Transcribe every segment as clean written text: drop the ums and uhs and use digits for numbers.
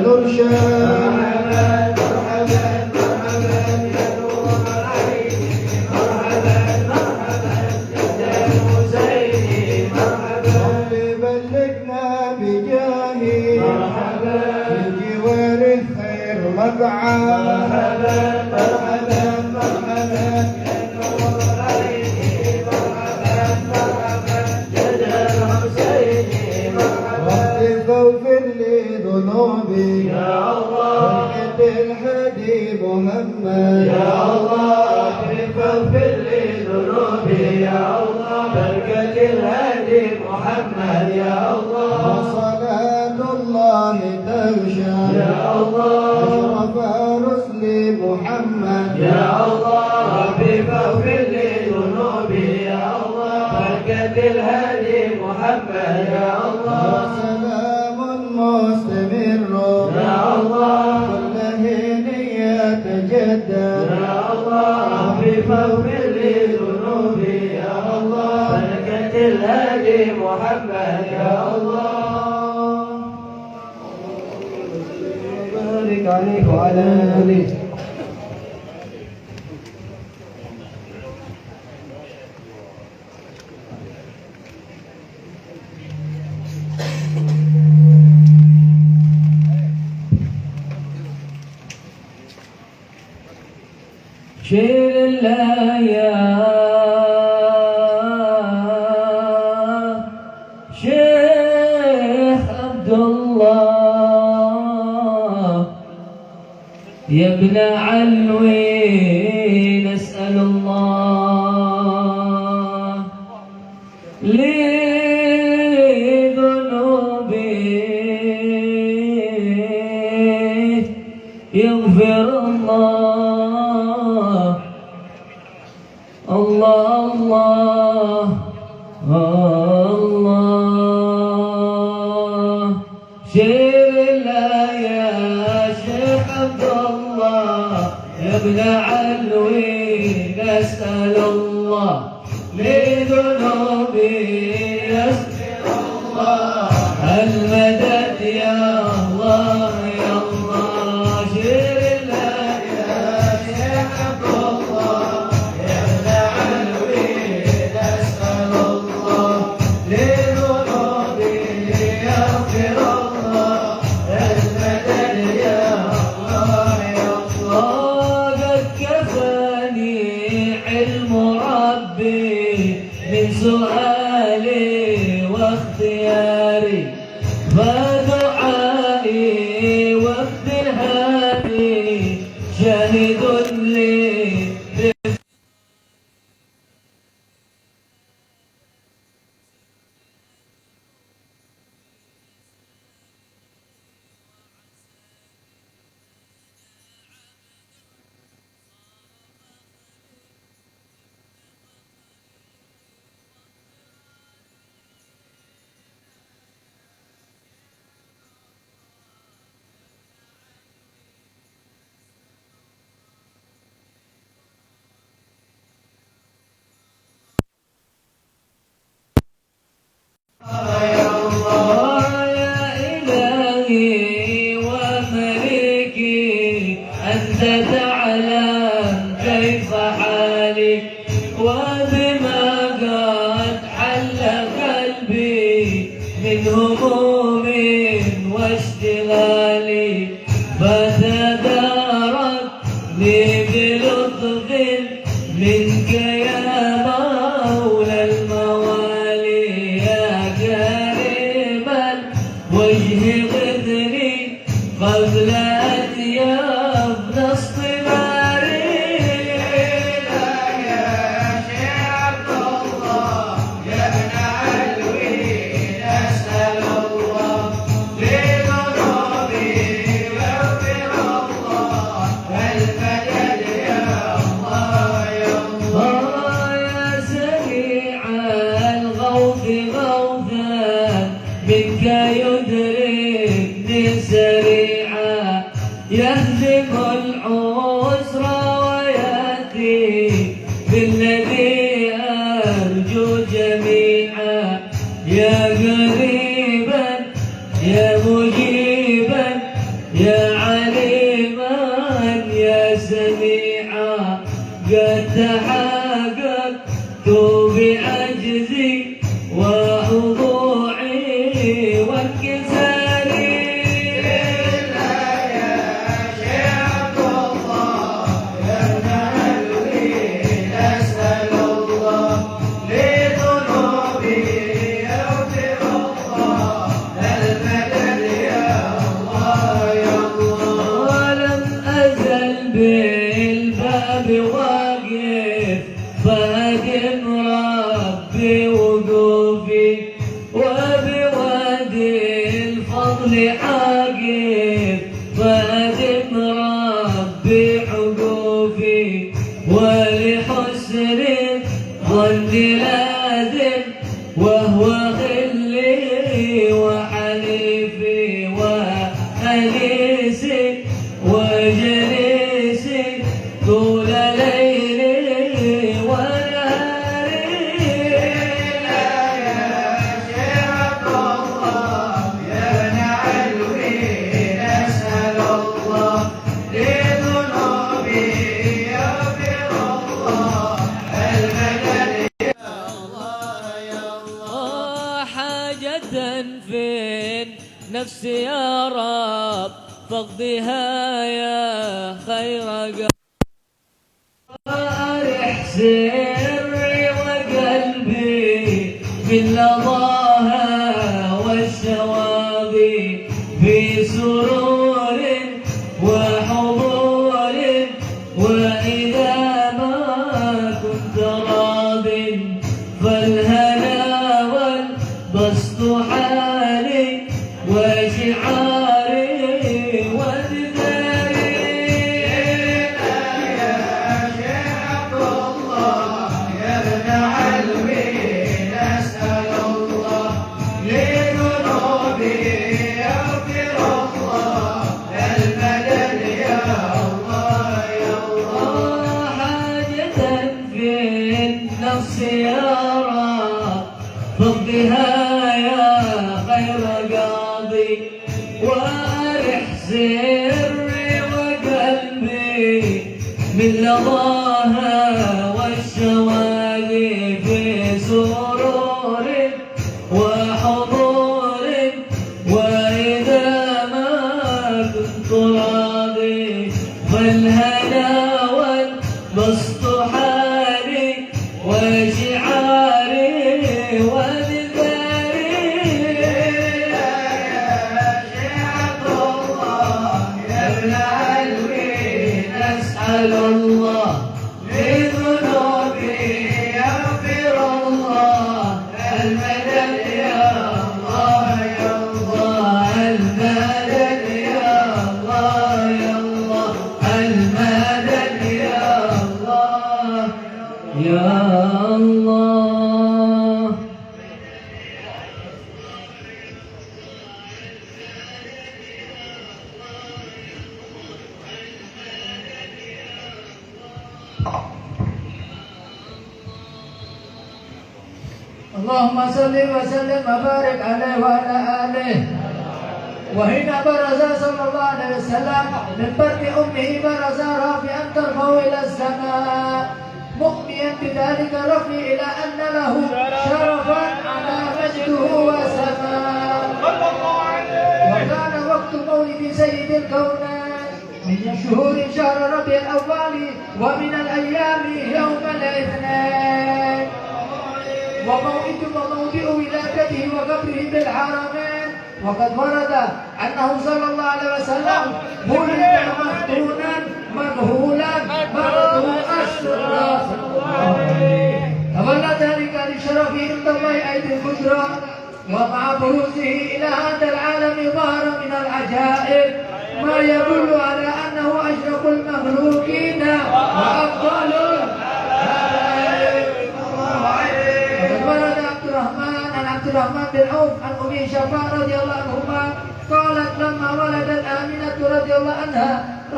ونرشد. مرحبا مرحبا مرحبا يا نور عيني، مرحبا مرحبا جد الحسين، مرحبا واغفر لي ذنوبي يا الله، بركة الهدي محمد يا الله، واغفر لي ذنوبي يا الله، بركة الهدي محمد يا الله، وصلاة الله تغشى يا الله محمد يا الله، ربي فاغفر لي ذنوبي يا الله، بركة الهادي محمد يا الله، سلام مستمر يا الله، كل حين يتجدد يا الله، ربي فاغفر لي ذنوبي يا الله، بركة الهادي محمد يا الله، بارك عليك وعلى آله. شير الله يا شيخ عبد الله، يا ابن علوي نسأل الله لذنوبي يغفر الله. الله الله الله شير الله يا شيخ عبد الله، يا ابن علوي نسأل الله لذنوبي يغفر الله، المدد يا الله يا الله. شير الله يا شيخ عبد الله، يا ابن علوي نسأل الله لذنوبي يغفر الله، المدد يا الله يا الله. قد كفاني علم ربي من سؤالي واختياري، فدعائي وقت الهادي شاهد لي. أنت تعلم كيف حالي، وبما قد حل قلبي من هموم واشتغالي، فتدارك لي بلطف منك يا مولى الموالي، يا كريم الوجه غثني قبل أطيب اصطباري. يا شيخ عبد الله، يا ابن علوي نسأل الله لذنوبي يغفر الله، المدد يا الله يا الله. يا سريع الغوث غوثا منك يدركني سريعا، يهزم العسر ويأتي بالذي أرجو جميعا، يا قريبا يا مجيبا يا عليما يا سميعا قد تحققت بعجزي وخضوعي وانكساري بالباب واقف فادم ربي وقوفي وبوادي الفضل عاقف فادم ربي عقوفي ولحسن الظن لازم وهو خلي وحليفي وأنيسي وجليسي طول ليلي ونهاري يا شيخ الله يا نعلوي نسأل الله لذنوبي يغفر الله المدد يا الله يا الله حاجة فين نفسي يا رب فاقضيها يا خير وارح سري وقلبي من لظاها والشواظي في سرور وحضور وإذا ما كنت راض فالهنا والبسط حالي وشعاري وانذاري يا شيخ الله يا ابن علوي نسأل الله لذنوبي يغفر الله المدد يا الله يا الله حاجة في النفس يا رب فاقضها يا خير قاضي وارح سري وقلبي من لظاها والشواذي في سرور وحضور وإذا ما كنت راضي فالهنا والبسط حالي وشعاري نسأل الله لذنوبي يغفر الله المدد يا الله يا الله المدد يا الله يا الله المدد يا الله يا الله اللهم صل وسلم وبارك عليه وعلى آله. وحين برز صلى الله عليه وسلم من بطن أمه برز رافعا طرفه إلى السماء مؤمنا بذلك الرفع إلى أن له شرفا على مجده وسماء. وكان وقت مولد سيد الكونين من شهور شهر ربيع الأول ومن الأيام يوم الاثنين. وموعد وموضع ولادته وقبره بالحرمين. وقد ورد أنه صلى الله عليه وسلم ولد مفتونا مذهولا مرضه أشرف تولى ذلك لشرفه عند الله أيدي القدرة. ومع بروزه إلى هذا العالم ظهر من العجائب ما يدل على أنه أشرف المخلوقين وأفضل عبد الرحمن بن عوف عن أم شفاء رضي الله عنهما قالت لما ولدت آمنة رضي الله عنها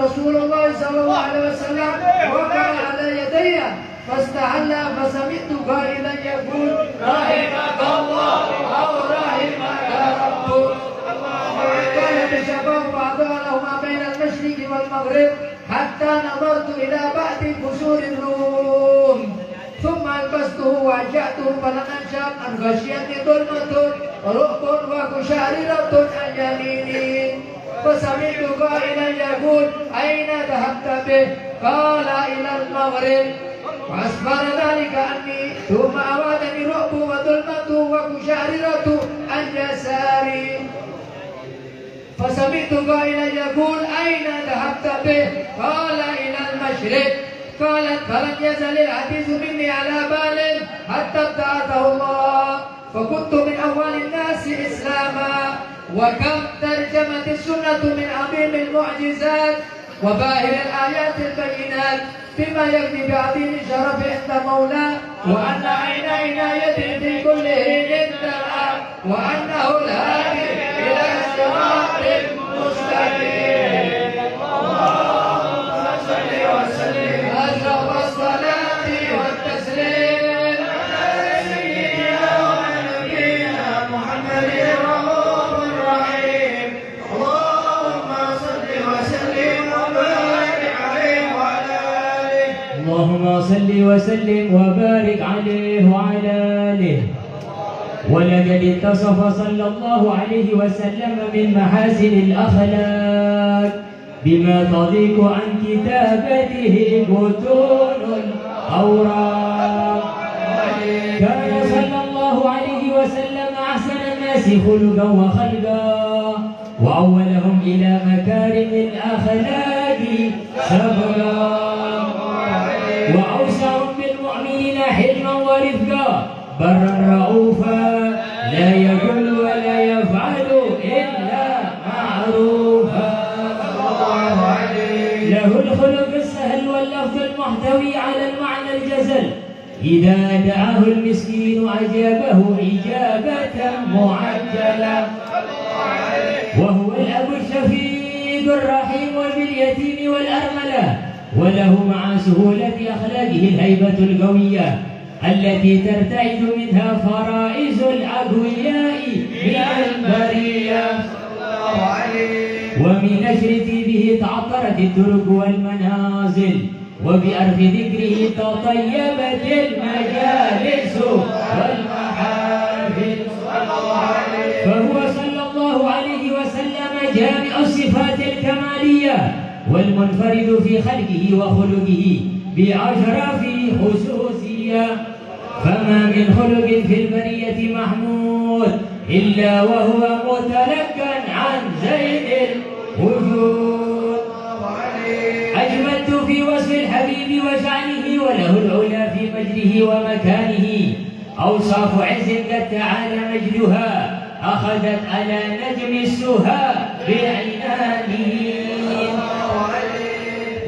رسول الله صلى الله عليه وسلم وقع على يدي فاستحل فسمعت قائلا يقول رحمك الله أو رحمك ربك. قال بشفاء وأعطى لهما والمغرب حتى نظرت إلى بعض قصور الروم ثم ألبسته وأنشأته فلم أنشأ عن غشيتي ظلمة رعب وقشعريرة عن يميني فسمعت قائلا يقول أين ذهبت به؟ قال إلى المغرب وأسفر ذلك عني ثم أوادني رعب وظلمة وقشعريرة عن يساري فسمعت قائلا يقول أين ذهبت به؟ قال إلى المشرق قالت فلم يزل الحديث مني على بال حتى ابتعثه الله فكنت من أول الناس إسلاما وكم ترجمت السنة من عظيم المعجزات وباهر الآيات البينات بما يغني بعظيم الشرف عند مولاه وأن عين عنايته في كل حين ترى وأنه الهادي إلى الصراط المستقيم اللهم صل وسلم أشرف الصلاة والتسليم على سيدنا ونبينا محمد الرؤوف الرحيم اللهم صل وسلم وبارك عليه وعلى آله اللهم صل وسلم وبارك عليه وعلى آله. ولقد اتصف صلى الله عليه وسلم من محاسن الأخلاق بما تضيق عن كتابته بطون الأوراق. كان صلى الله عليه وسلم أحسن الناس خلقا وخلقا وأولهم إلى مكارم الأخلاق سبقا وأوسعهم بالمؤمنين حلما ورفقا برا رؤوفا لا يقول ولا يفعل إلا معروفا. له الخلق السهل واللفظ المحتوي على المعنى الجزل إذا دعاه المسكين أجابه إجابة معجلة. وهو الأب الشفيق الرحيم باليتيم والأرملة وله مع سهولة أخلاقه الهيبة القوية التي ترتعد منها فرائز الأقوياء من البرية. ومن نشر به تعطرت الطرق والمنازل وبأرض ذكره تطيبت المجالس والمحافل. فهو صلى الله عليه وسلم جامع الصفات الكمالية والمنفرد في خلقه وخلقه بأشرف خصوصية. فما من خلق في البرية محمود إلا وهو متلقا عن زين الوجود. أجملت في وصف الحبيب وشعنه وله العلا في مجده ومكانه أوصاف عز قد تعالى مجدها أخذت على نجم السها بعنانه.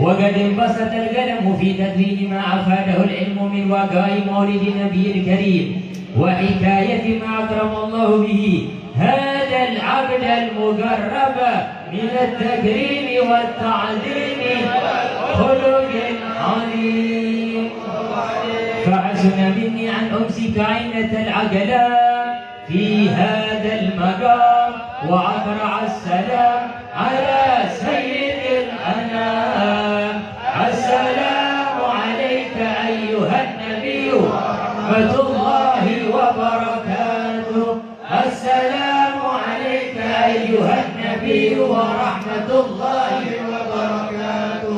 وقد انبسط القلم في تدوين ما أفاده العلم من وقاء مولد النبي الكريم وحكاية ما أكرم الله به هذا العبد المقرب من التكريم والتعظيم خلق عظيم. فحسن مني أن أمسك عينة العقلاء في هذا المقام وأقرع السلام على سيد الأنام. السلام عليك أيها النبي ورحمة الله وبركاته. السلام عليك أيها النبي ورحمة الله وبركاته.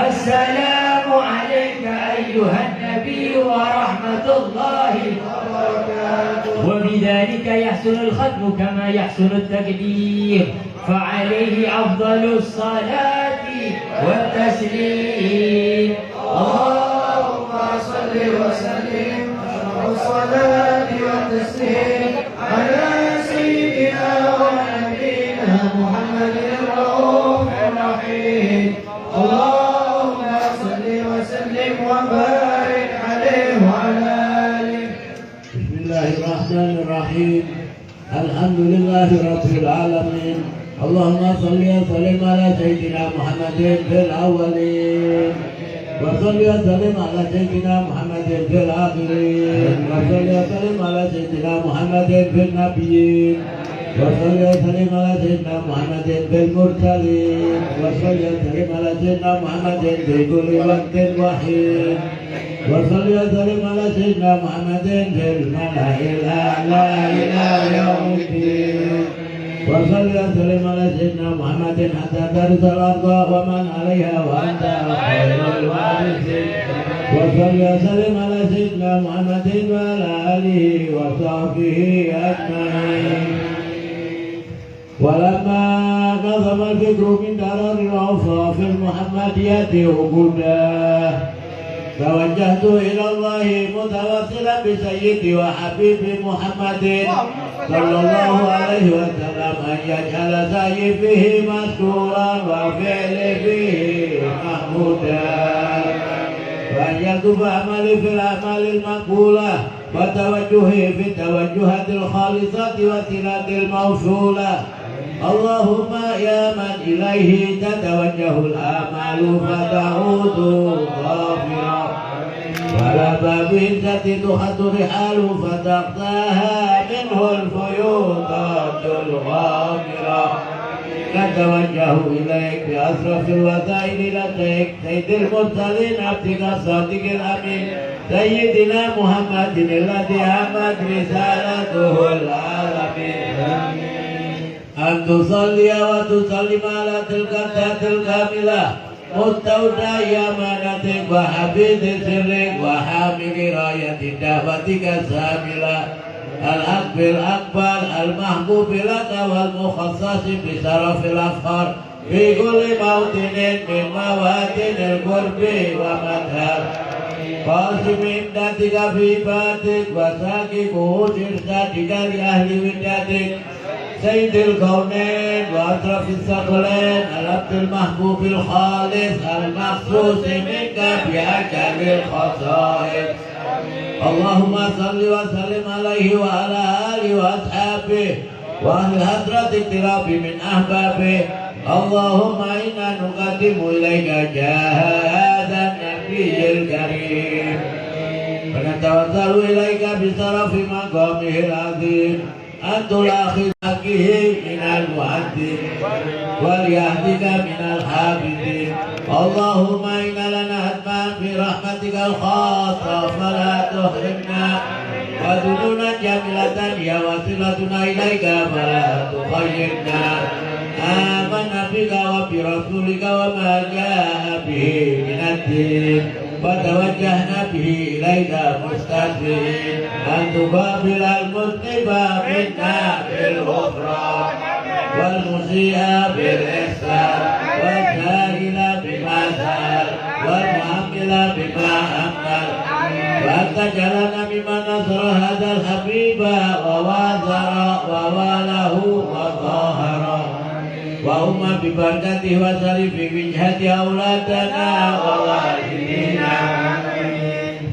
السلام عليك أيها النبي ورحمة الله وبركاته. وبذلك يحسن الختم كما يحسن التقدير فعليه أفضل الصلاة والتسليم. اللهم صل وسلم والصلاة والتسليم على سيدنا ونبينا محمد الرؤوف الرحيم. اللهم صل وسلم وبارك عليه وعلى آله. بسم الله الرحمن الرحيم. الحمد لله رب العالمين. اللهم صل وسلم على سيدنا محمد في الأولين وصل وسلم على سيدنا محمد في الآخرين وصل وسلم على سيدنا محمد في النبيين وصل وسلم على سيدنا محمد في المرسلين وصل وسلم على سيدنا محمد في كل وقت وحين وصل وسلم على سيدنا محمد في الملأ الأعلى إلى يوم الدين وصل وسلم على سيدنا محمد حتى ترث الأرض ومن عليها وأنت خير الوارثين وصل وسلم على سيدنا محمد وعلى آله وصحبه أجمعين ولما نظم الفكر من درر الأوصاف المحمدية وجوده توجهت إلى الله متوسلا بسيدي وحبيبي محمد صلى الله عليه وسلم أن يجعل سعي فيه مشكورا وفعلي فيه محمودا وأن يكتب عملي في الأعمال المقبولة وتوجهي في التوجهات الخالصة وسيلة الموصولة اللهم يا من إليه تتوجه الآمال فتعود غافرا وعلى باب عزة تحد رحال فتقطعها منه الفيوضات الغامرة نتوجه إليك بأشرف الوسائل لديك سيد المرسلين عبدك الصادق الأمين سيدنا محمد الذي عمت رسالته العالمين أن تصلي وتسلم على تلك الذات الكاملة مستودع أمانتك وحفيظ سرك وحامل راية دعوتك الساملة الحق الأكبر المحبوب لك والمخصص بشرف الأفخار في كل موطن من مواطن القرب ومدهر قاسم إمدادك في باتك وساقي كهوش إرشادك لأهل ودادك سيد الكونين وأشرف الثقلين العبد المحبوب الخالص المخصوص منك بأجل الخصائص اللهم صل وسلم عليه وعلى آله وأصحابه وأهل حضرة اقتراب من أحبابه اللهم إنا نقدم إليك جاه هذا النبي الكريم ونتوسل إليك بشرف مقامه العظيم أن تلاخذ حقه من المؤدين وليهدك من الحافظين اللهم إن لنا أدمان في رحمتك الخاصة فلا تحرمنا وذنونا جميلة هي وصلتنا إليك فلا تخيرنا آمنا بك وبرسولك وما جاء به من الدين وتوجهنا به إليك مستسلمين أن تقابل المذنب منا بالغفران والمسيء بالإحسان والجاهل بما سأل والمعمل بما أمل وأن تجعلنا ممن نصر هذا الحبيب ووازر وواله وظاهر وهم ببركته وشرف وجهة أولادنا ووالدينا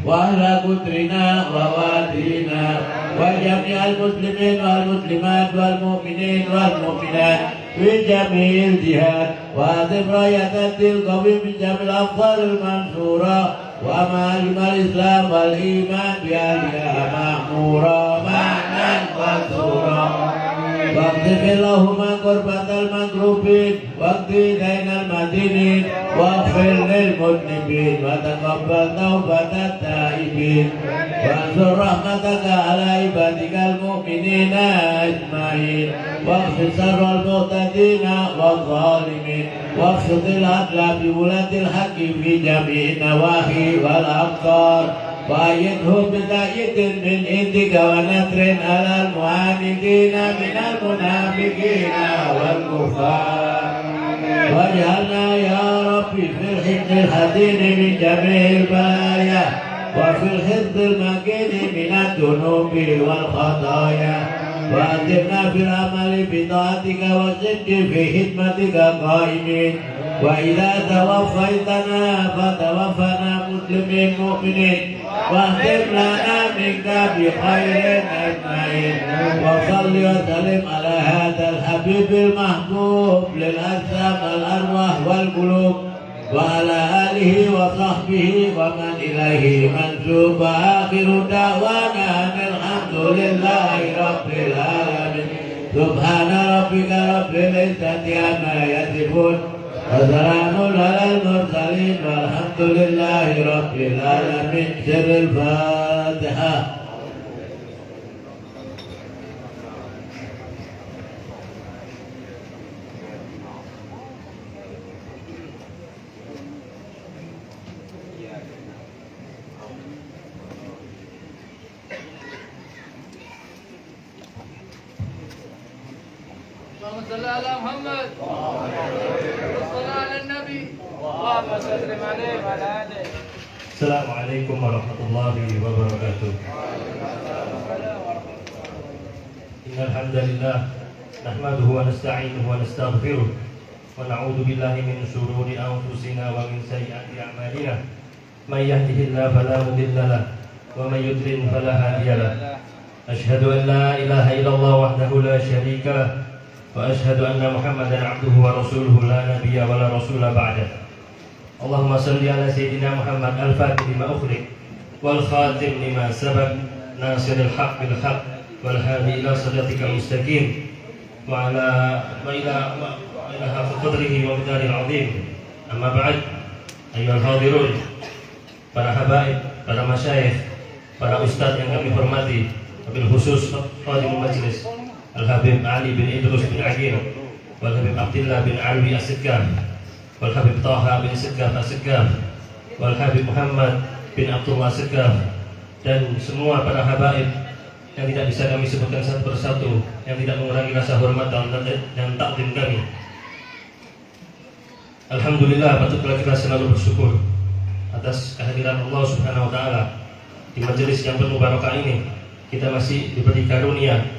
وأهل قدرنا ووالدينا وجميع المسلمين والمسلمات والمؤمنين والمؤمنات في جميع الجهات وأعظم راية الدين القوي من جميع الأنصار المنصورة ومعالم الإسلام والإيمان بأهلها مأمورا معنا منصورا واغفر اللهم قربة المكروبين واقضي دين المدينين واغفر للمذنبين وتقبل توبة التائبين وانصر رحمتك على عبادك المؤمنين أجمعين واغفر شر المعتدين والظالمين واقصد العدل بولاة الحق في جميع النواحي والأقطار وأيدهم بتأييد من عندك ونصر على المعاندين من المنافقين والكفار واجعلنا يا ربي في الحفظ الحزين من جميع البلايا وفي الحفظ المكين من الذنوب والخطايا وأدمنا في العمل بطاعتك والصدق في خدمتك قائمين وإذا توفيتنا فتوفنا مسلمين مؤمنين واختم لنا منك بخير أجمعين وصل وسلم على هذا الحبيب المحبوب للأجسام الأرواح والقلوب وعلى آله وصحبه ومن إليه منسوب آخر دعوانا أن الحمد لله رب العالمين Subhana rabbika rabbil izzati amma yasifun wa salamun alal mursalin walhamdulillahi rabbil alamin. Sirrul Fatihah. اللهم صل على محمد وصل على النبي اللهم سلم عليه وعلى آله. Assalamualaikum warahmatullahi wabarakatuh. Innal hamdalillah nahmaduhu wa nasta'inuhu wa nastaghfiruh wa na'udzu billahi min shururi anfusina wa min sayyiati a'malina. May yahdihillahu fala mudilla lahu wa may yudlil fala hadiya lahu. Asyhadu an la ilaha illallah wahdahu la syarika lahu wa asyhadu anna Muhammadan 'abduhu wa rasuluhu la nabiyya wa la rasula ba'dahu. Allahumma salli ala sayyidina Muhammad al-fatih lima ukhriq wal khatim lima sabaq nasiril haqq bil haqq wal hadi ila siratikal mustaqim wa ila haqqi qadrihi wa miqdaril azim. Amma ba'd, ayyuhal hadirun, para habaib, para masyayikh, para ustadz yang kami hormati, wabil khusus khadimul majlis Al-Habib Ali bin Idrus bin Agil, Wal-Habib Abdullah bin Alwi As-Siggaf, Wal-Habib Taha bin Siggaf As-Siggaf, Wal-Habib Muhammad bin Abdullah As-Siggaf, dan semua para habaib yang tidak bisa kami sebutkan satu persatu, yang tidak mengurangi rasa hormat dan takdim kami. Alhamdulillah, patutlah kita selalu bersyukur atas kehadiran Allah Subhanahu wa Ta'ala di majelis yang penuh barokah ini. Kita masih diberi karunia,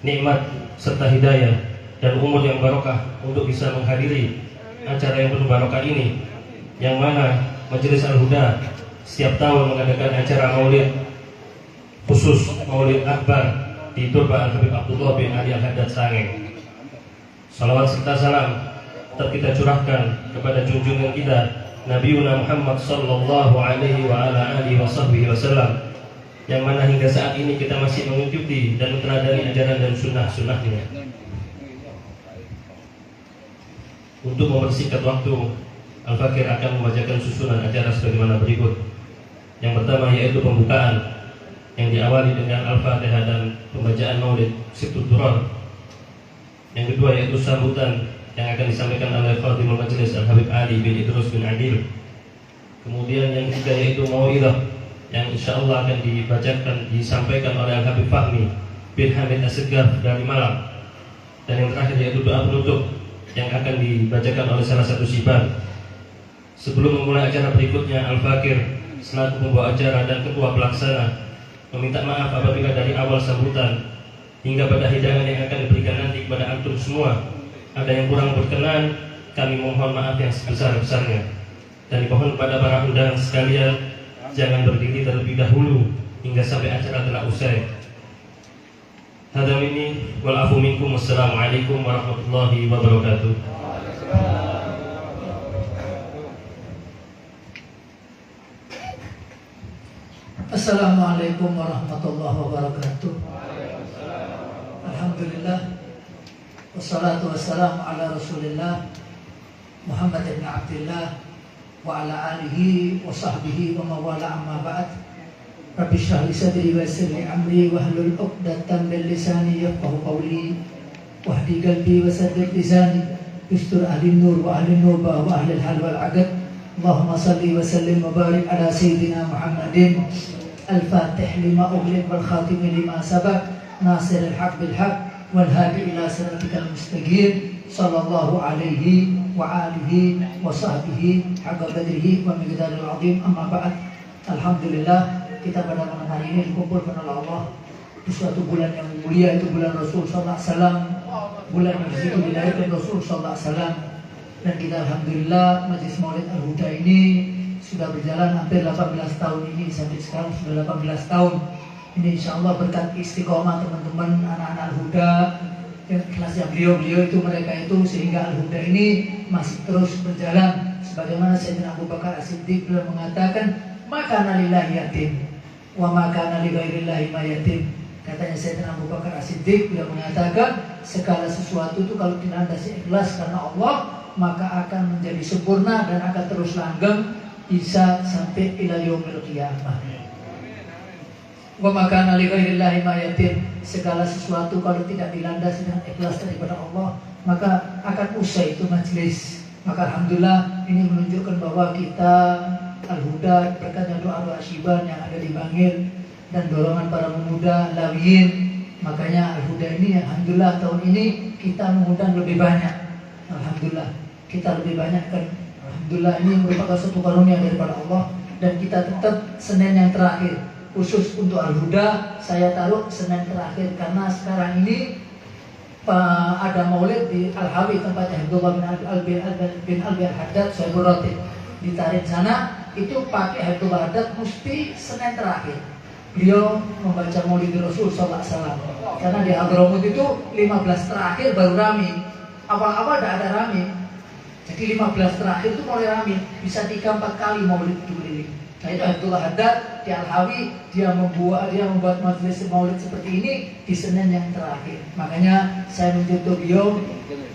nikmat serta hidayah dan umur yang barokah untuk bisa menghadiri acara yang penuh barokah ini, yang mana Majelis Al-Huda setiap tahun mengadakan acara maulid khusus, maulid akbar di Turba Al-Habib Abdullah bin Ali Al-Haddad Sangeng. Salawat serta salam tetap kita curahkan kepada junjungan kita Nabiuna Muhammad sallallahu alaihi wa ala alihi wasallam, yang mana hingga saat ini kita masih mengikuti dan meneladani ajaran dan sunnah-sunnahnya. Untuk mempersingkat waktu, Al-Fakir akan membacakan susunan acara sebagaimana berikut. Yang pertama yaitu pembukaan yang diawali dengan Al-Fatihah dan pembacaan Maulid Sibtul Durar. Yang kedua yaitu sambutan yang akan disampaikan oleh Khadimul Majlis Al-Habib Ali bin Idrus bin Agil. Kemudian yang ketiga yaitu Mau'idah yang insyaallah akan disampaikan oleh Al-Habib Fahmi bin Hamid As-Siggaf dari Malang. Dan yang terakhir yaitu doa penutup yang akan dibacakan oleh salah satu siban. Sebelum memulai acara berikutnya, Al-Fakir selaku pembawa acara dan ketua pelaksana meminta maaf apabila dari awal sambutan hingga pada hidangan yang akan diberikan nanti kepada antum semua ada yang kurang berkenan. Kami mohon maaf yang sebesar-besarnya, dan dimohon kepada para undangan sekalian jangan berdiri terlebih dahulu hingga sampai acara telah usai. Hadam ini wal afu minkum. Wassalamualaikum warahmatullahi wabarakatuh. Assalamualaikum warahmatullahi wabarakatuh. Alhamdulillah, wassalatu wassalamu ala Rasulillah Muhammad ibn Abdullah wa ala alihi wa sahbihi wa mawala, amma ba'd. Rabbi shrah li sadri wa yassir li amri wahlul 'uqdatam min lisani yafqahu qawli wahdi qalbi wa saddid lisani yustur ahli nur wa ahli nuba wa ahli al-hal wal 'aqd. Allahumma salli wa sallim wa barik ala sayyidina Muhammadin al-fatih lima ughliq wal khatim lima sabaq nasir al-haq bil haq wal hadi ila siratikal mustaqim sallallahu alaihi wa alihi wa sahbihi haqqa qadrihi wa miqdaril azim, amma ba'd. Alhamdulillah, kita pada malam hari ini dikumpulkan oleh Allah di suatu bulan yang mulia, itu bulan Rasul sallallahu alaihi wasallam, bulan yang di situ dilahirkan Rasul sallallahu alaihi wasallam. Dan kita alhamdulillah Majelis Maulid Al-Huda ini sudah berjalan hampir 18 tahun ini, sampai sekarang sudah 18 tahun. Ini insyaallah berkat istiqomah teman-teman anak-anak Al-Huda yang kelasnya beliau-beliau itu, mereka itu, sehingga Al-Huda ini masih terus berjalan. Sebagaimana Sayyidina Abu Bakar As-Siddiq beliau mengatakan, "Maka lillahi yatim wa maka li ghairillahi ma yatim." Katanya Sayyidina Abu Bakar As-Siddiq beliau mengatakan, segala sesuatu itu kalau dilandasi ikhlas karena Allah, maka akan menjadi sempurna dan akan terus langgeng bisa sampai ila yaumil qiyamah. Wa makana li ghairillahi ma yatim. Segala sesuatu kalau tidak dilandasi dengan ikhlas daripada Allah, maka akan usai itu majelis. Maka alhamdulillah ini menunjukkan bahwa kita Al-Huda berkatnya doa-doa Syiban yang ada di Bangil dan dorongan para pemuda Lawiyin. Makanya Al-Huda ini alhamdulillah tahun ini kita mengundang lebih banyak. Alhamdulillah kita lebih banyak kan. Alhamdulillah ini merupakan suatu karunia daripada Allah. Dan kita tetap Senin yang terakhir khusus untuk Al-Huda saya taruh Senin terakhir karena sekarang ini ada maulid di Al-Hawi tempatnya Abdullah bin Albi Al-Haddad Sahibul Ratib ditarik sana. Itu pakai Abdullah Haddad mesti Senin terakhir beliau membaca maulid Rasul SAW. Karena di Hadramut itu 15 terakhir baru rame. Awal-awal tidak ada rame. Jadi 15 terakhir itu mulai rame. Bisa 3-4 kali maulid itu keliling. Nah itu Abdullah Haddad di Al-Hawi dia membuat majelis maulid seperti ini di Senin yang terakhir. Makanya saya menjunjung beliau,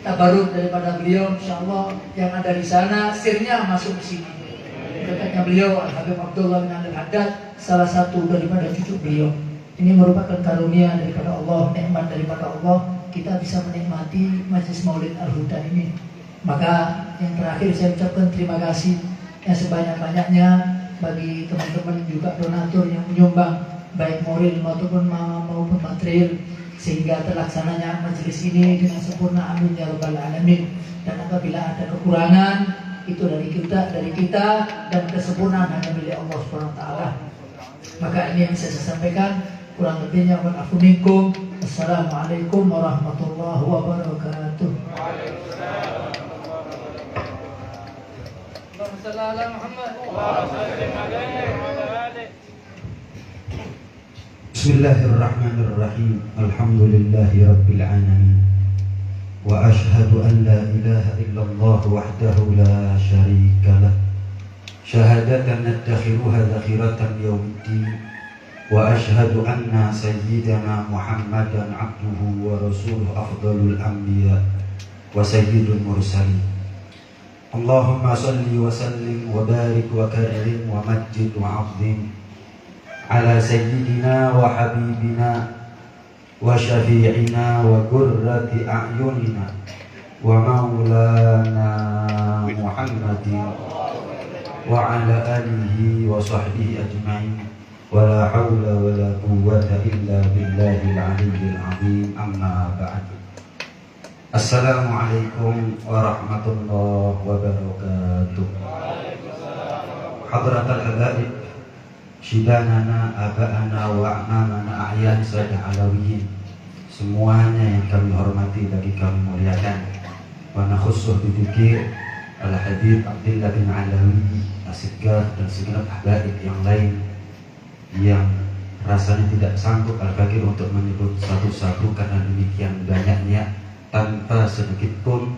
tabaruk daripada beliau, insyaallah yang ada di sana sirnya masuk ke sini. Berkatnya beliau Al-Habib Abdullah bin Al-Haddad salah satu daripada cucu beliau. Ini merupakan karunia daripada Allah, nikmat daripada Allah. Kita bisa menikmati majelis maulid Al-Huda ini. Maka yang terakhir saya ucapkan terima kasih yang sebanyak-banyaknya bagi teman-teman juga donatur yang menyumbang baik moral maupun material sehingga terlaksananya majelis ini dengan sempurna. Amin ya rabbal alamin. Dan apabila ada kekurangan itu dari kita dan kesempurnaan hanya milik Allah Subhanahu wa taala. Maka ini yang bisa saya sampaikan, kurang lebihnya mohon maaf minkum. Assalamualaikum warahmatullahi wabarakatuh. Bismillahirrahmanirrahim. Alhamdulillahi rabbil alamin. Wa ashhadu an la ilaha illallah wahdahu la syarika lah. Syahadatan nadakhiruha zakhiratan yawmiddin. Wa ashhadu anna sayyidana Muhammadan abduhu wa rasuluhu afdalul anbiya wa sayyidul mursalin. Allahumma salli wa sallim wa barik wa karim wa majjid wa azim ala sayyidina wa habibina wa syafi'ina wa qurrati a'yunina wa maulana Muhammadin wa ala alihi wa sahbihi ajma'in wa la hawla wa la quwwata illa billahil aliyyil azim. Amma ba'd. Assalamualaikum warahmatullahi wabarakatuh. Hadratal habaib, syibanana, aba'ana wa a'mamana a'yan sadah alawiyin, semuanya yang kami hormati lagi kami muliakan. Wa nakhussuh bidzikir Al-Habib Abdullah bin Alawi As-Sigaf dan segenap habaib yang lain yang rasanya tidak sanggup Al-Fakir untuk menyebut satu-satu karena demikian banyaknya, tanpa sedikit pun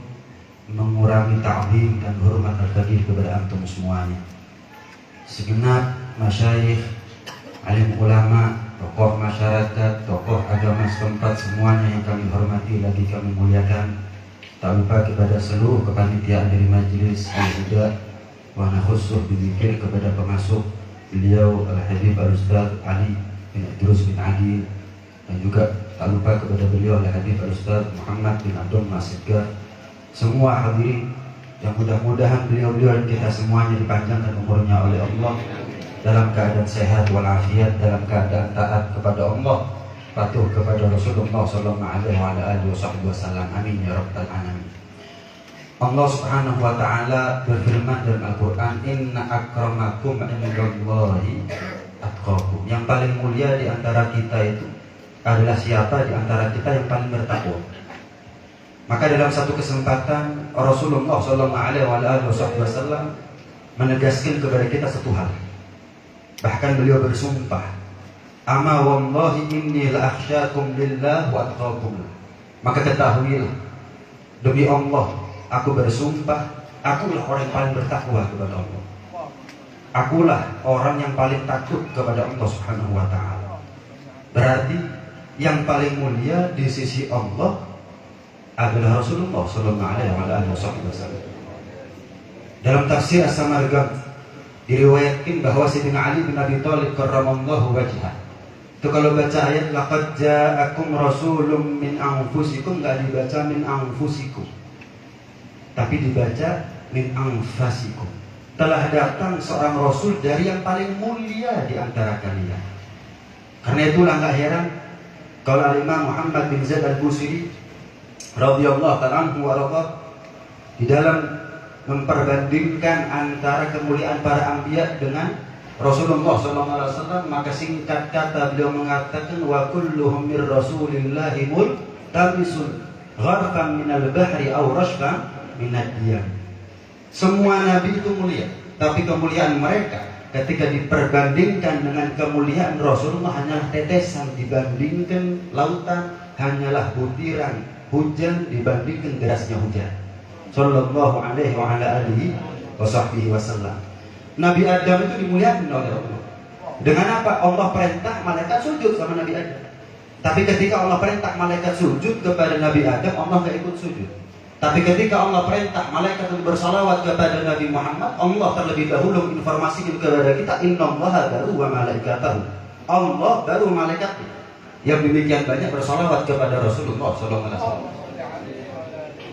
mengurangi ta'zim dan hormat Al-Fakir kepada antum semuanya. Segenap masyayikh, alim ulama, tokoh masyarakat, tokoh agama setempat, semuanya yang kami hormati lagi kami muliakan. Tak lupa kepada seluruh kepanitiaan dari majelis Al-Huda, wa nakhussuh bidzikir kepada pemasuk beliau Al-Habib Al-Ustaz Ali bin Idrus bin Adi, dan juga tak lupa kepada beliau Al-Habib Al-Ustaz Muhammad bin Abdul Masidga. Semua hadirin yang mudah-mudahan beliau-beliau dan kita semuanya dipanjangkan umurnya oleh Allah dalam keadaan sehat walafiat, dalam keadaan taat kepada Allah, patuh kepada Rasulullah sallallahu alaihi wasallam. Amin ya rabbal alamin. Allah Subhanahu wa taala berfirman dalam Al-Qur'an, "Inna akramakum indallahi atqakum." Yang paling mulia di antara kita itu adalah siapa di antara kita yang paling bertakwa. Maka dalam satu kesempatan Rasulullah sallallahu alaihi wasallam menegaskan kepada kita satu hal. Bahkan beliau bersumpah, "Ama wallahi inni la akhsyakum lillah wa atqakum." Maka ketahuilah, demi Allah, aku bersumpah, akulah orang yang paling bertakwa kepada Allah. Akulah orang yang paling takut kepada Allah Subhanahu wa taala. Berarti yang paling mulia di sisi Allah adalah Rasulullah sallallahu alaihi wasallam. Dalam tafsir As-Samarqand diriwayatkan bahwa Sayyidina Ali bin Abi Thalib karramallahu wajhah itu kalau baca ayat laqad ja'akum rasulun min anfusikum, nggak dibaca min anfusikum, tapi dibaca min anfasikum. Telah datang seorang rasul dari yang paling mulia di antara kalian. Karena itulah nggak heran kalau Imam Muhammad bin Zaid al-Busiri radhiyallahu ta'ala anhu wa di dalam memperbandingkan antara kemuliaan para anbiya dengan Rasulullah SAW, maka singkat kata beliau mengatakan wa kulluhum mir rasulillahi multamisun gharfan minal bahri aw rashfan minad diyam. Semua nabi itu mulia, tapi kemuliaan mereka ketika diperbandingkan dengan kemuliaan Rasulullah hanyalah tetesan dibandingkan lautan, hanyalah butiran hujan dibandingkan derasnya hujan. Sallallahu alaihi wa ala alihi wa sahbihi wasallam. Nabi Adam itu dimuliakan oleh Allah. Dengan apa? Allah perintah malaikat sujud sama Nabi Adam. Tapi ketika Allah perintah malaikat sujud kepada Nabi Adam, Allah tidak ikut sujud. Tapi ketika Allah perintah malaikat untuk bersalawat kepada Nabi Muhammad, Allah terlebih dahulu informasikan kepada kita, innallaha baru wa malaikatahu. Allah baru malaikatnya yang demikian banyak bersalawat kepada Rasulullah SAW.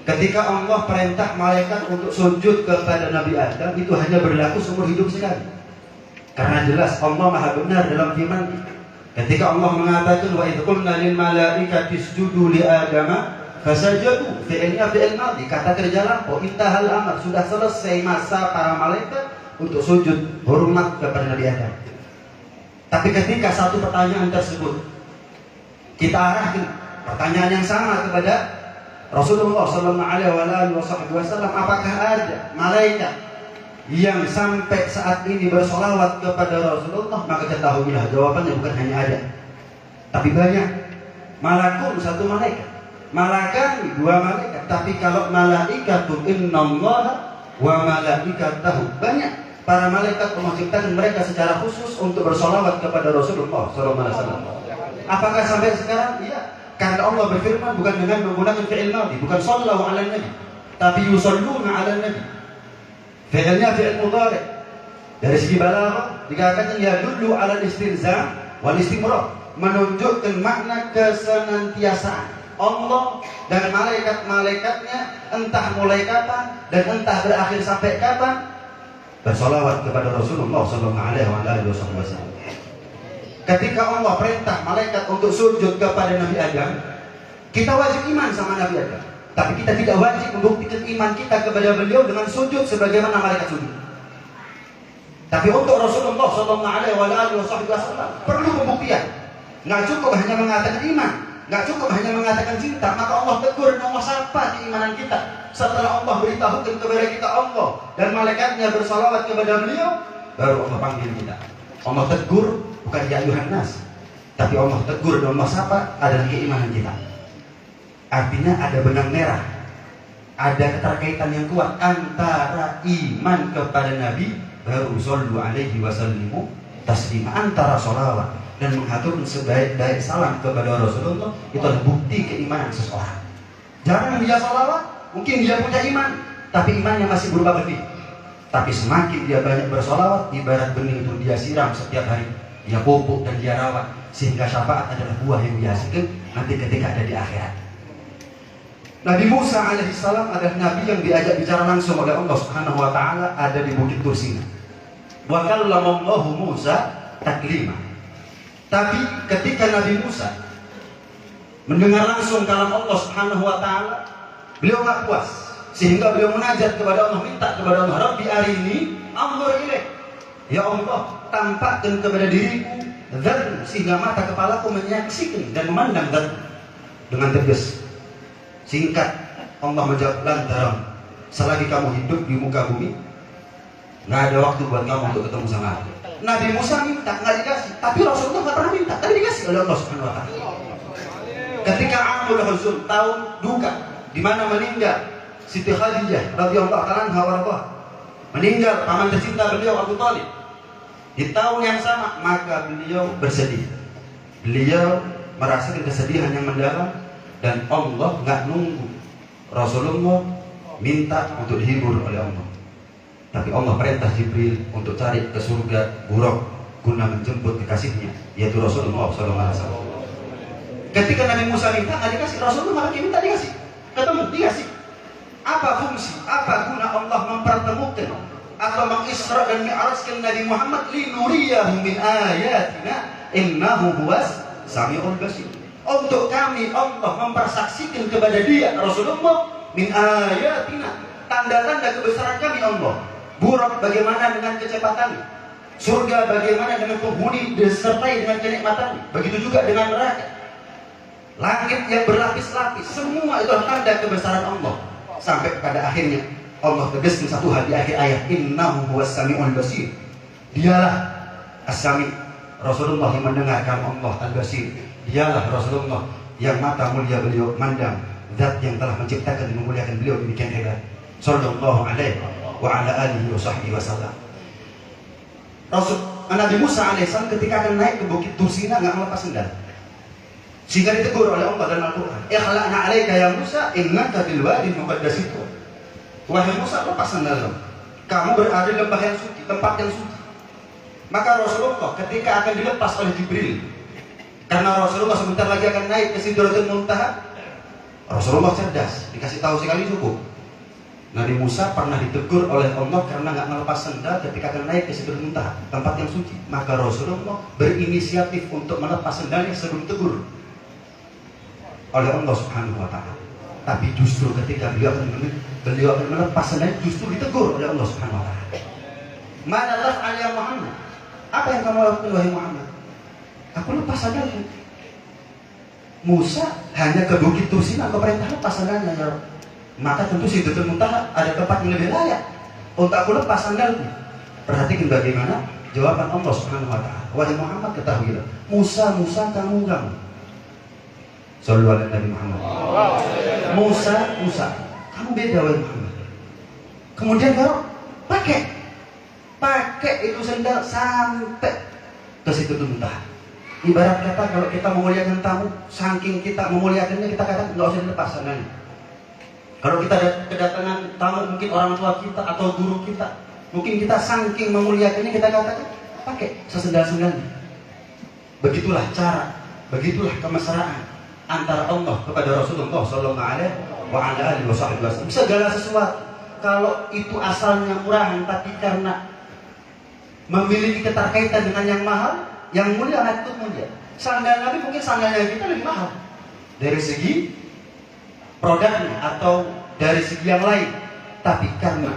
Ketika Allah perintah malaikat untuk sujud kepada Nabi Adam, itu hanya berlaku seumur hidup sekali. Karena jelas Allah Maha benar dalam firman. Ketika Allah mengatakan wa idh qulna lil malaikati isjudu li adama fasajadu, fi'ilnya fi'il madhi, kata kerja lampau, intahal amr, sudah selesai masa para malaikat untuk sujud hormat kepada Nabi Adam. Tapi ketika satu pertanyaan tersebut kita arahkan pertanyaan yang sama kepada Rasulullah sallallahu alaihi wasallam, apakah ada malaikat yang sampai saat ini bersolawat kepada Rasulullah? Maka ketahuilah jawabannya bukan hanya ada, tapi banyak. Malakun satu malaikat, malakan dua malaikat, tapi kalau malaikatun innallaha wa malaikatahu, banyak para malaikat Allah ciptakan mereka secara khusus untuk bersolawat kepada Rasulullah sallallahu alaihi wasallam. Apakah sampai sekarang? Iya. Karena Allah berfirman bukan dengan menggunakan fi'il madhi, bukan sallallahu ala nabi, tapi yusalluna ala nabi. Fi'ilnya fi'il mudhari. Dari segi balaghah dikatakan ya dulu ala istilzam wal istimrar, menunjukkan makna kesenantiasaan Allah dan malaikat-malaikatnya, entah mulai kapan dan entah berakhir sampai kapan, bersolawat kepada Rasulullah sallallahu alaihi wasallam. Ketika Allah perintah malaikat untuk sujud kepada Nabi Adam, kita wajib iman sama Nabi Adam. Tapi kita tidak wajib membuktikan iman kita kepada beliau dengan sujud sebagaimana malaikat sujud. Tapi untuk Rasulullah sallallahu alaihi wasallam perlu pembuktian. Nggak cukup hanya mengatakan iman, nggak cukup hanya mengatakan cinta, maka Allah tegur dan Allah sapa keimanan kita. Setelah Allah beritahukan kepada kita Allah dan malaikatnya bersalawat kepada beliau, baru Allah panggil kita. Allah tegur bukan ya ayuhan nas, tapi Allah tegur dan Allah sapa adalah keimanan kita. Artinya ada benang merah, ada keterkaitan yang kuat antara iman kepada Nabi, baru sallu alaihi wasallimu taslima, antara sholawat dan mengaturkan sebaik-baik salam kepada Rasulullah, itu adalah bukti keimanan seseorang. Jangan dia sholawat, mungkin dia punya iman, tapi imannya masih berupa benih. Tapi semakin dia banyak bersolawat, ibarat benih itu dia siram setiap hari, dia pupuk dan dia rawat, sehingga syafaat adalah buah yang dihasilkan nanti ketika ada di akhirat. Nabi Musa alaihissalam adalah nabi yang diajak bicara langsung oleh Allah Subhanahu wa taala, ada di Bukit Tursina. Wa kallamallahu Musa taklima. Tapi ketika Nabi Musa mendengar langsung kalam Allah Subhanahu wa taala, beliau enggak puas. Sehingga beliau munajat kepada Allah, minta kepada Allah, Rabbi arini anzur ilaik. Ya Allah, tampakkan kepada diriku zat, sehingga mata kepalaku menyaksikan dan memandang zat. Dengan tegas, singkat, Allah menjawab, lantaran selagi kamu hidup di muka bumi, nggak ada waktu buat kamu untuk ketemu sama aku. Nabi Musa minta, nggak dikasih. Tapi Rasulullah nggak pernah minta, tapi dikasih oleh Allah Subhanahu wa taala. Ketika Amul Huzun, tahun duka, di mana meninggal Siti Khadijah radhiyallahu ta'ala anha, meninggal paman tercinta beliau Abu Thalib. Di tahun yang sama, maka beliau bersedih. Beliau merasakan kesedihan yang mendalam, dan Allah nggak nunggu Rasulullah minta untuk dihibur oleh Allah, tapi Allah perintah Jibril untuk cari ke surga Buraq guna menjemput kekasihnya, yaitu Rasulullah SAW. Ketika Nabi Musa minta nggak dikasih, Rasulullah malah minta dikasih, ketemu dikasih. Apa fungsi, apa guna Allah mempertemukan atau mengisra dan mi'rajkan Nabi Muhammad linuriyahu min ayatina innahu huwas sami'ul basir. Untuk kami Allah mempersaksikan kepada dia Rasulullah min ayatina, tanda-tanda kebesaran kami Allah. Buraq bagaimana dengan kecepatannya, surga bagaimana dengan penghuni disertai dengan kenikmatannya, begitu juga dengan neraka, langit yang berlapis-lapis, semua itu tanda kebesaran Allah. Sampai pada akhirnya Allah tegaskan satu hal di akhir ayat, innahu huwas sami'ul basir. Dialah as-sami', Rasulullah yang mendengarkan Allah, al-basir. Dialah Rasulullah yang mata mulia beliau mandang zat yang telah menciptakan dan memuliakan beliau demikian hebat. Sallallahu alaihi wa ala alihi wa sahbihi wasallam. Nabi Musa alaihissalam ketika akan naik ke bukit Tursina nggak melepas sendal, sehingga ditegur oleh Allah dalam Al-Quran, ikhla'na alaika ya Musa innaka bil wadi muqaddas itu. Wahai Musa, lepas sandal kamu berada di lembah yang suci, tempat yang suci. Maka Rasulullah ketika akan dilepas oleh Jibril, karena Rasulullah sebentar lagi akan naik ke Sidratul Muntaha, Rasulullah cerdas, dikasih tahu sekali cukup. Nabi Musa pernah ditegur oleh Allah karena nggak melepas sandal ketika akan naik ke Sidratul Muntaha, tempat yang suci. Maka Rasulullah berinisiatif untuk melepas sandalnya sebelum ditegur oleh Allah Subhanahu wa Ta'ala. Tapi justru ketika beliau akan melepas sandalnya, justru ditegur oleh Allah Subhanahu wa Ta'ala. Mana taf'al ya Muhammad? Apa yang kamu lakukan wahai Muhammad? Aku lepas sandalnya. Musa hanya ke bukit Tursina, aku perintah lepas sandalnya ya Rabb. Maka tentu Sidratul Muntaha ada tempat yang lebih layak untuk aku lepas sandalnya. Perhatikan bagaimana jawaban Allah Subhanahu wa Ta'ala. Wahai Muhammad, ketahuilah, Musa kamu. Sallallahu alaihi Nabi Muhammad. Musa, kamu beda wahai Muhammad. Kemudian baru pakai itu sandal sampai ke Sidratul Muntaha. Ibarat kata kalau kita memuliakan tamu, saking kita memuliakannya kita katakan nggak usah dilepas sandalnya. Kalau kita kedatangan tamu, mungkin orang tua kita atau guru kita, mungkin kita saking memuliakannya kita katakan pakai sesendal-sendalnya. Begitulah cara, begitulah kemesraan antara Allah kepada Rasulullah Sallallahu Alaihi Wasallam. Segala sesuatu kalau itu asalnya murahan, tapi karena memiliki keterkaitan dengan yang mahal, yang mulia, itu mulia. Sandal Nabi mungkin sandalnya kita lebih mahal dari segi produknya atau dari segi yang lain, tapi karena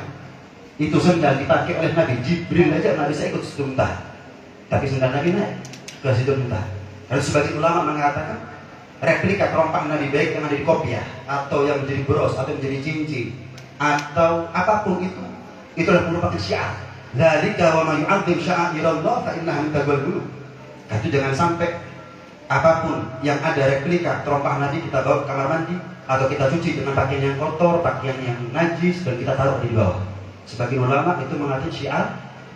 itu sandal dipakai oleh Nabi Jibril aja nggak bisa ikut Sidratul Muntaha, tapi sandal Nabi naik ke Sidratul Muntaha. Lalu sebagian ulama mengatakan replika terompah Nabi, baik yang ada di kopiah atau yang menjadi bros atau menjadi cincin atau apapun itu adalah merupakan syiar. Dzalika wa may yu'azzim sya'airallah fa innaha min taqwal qulub. Itu jangan sampai apapun yang ada replika terompah Nabi kita bawa ke kamar mandi atau kita cuci dengan pakaian yang kotor, pakaian yang najis, dan kita taruh di bawah. Sebagian ulama itu mengatakan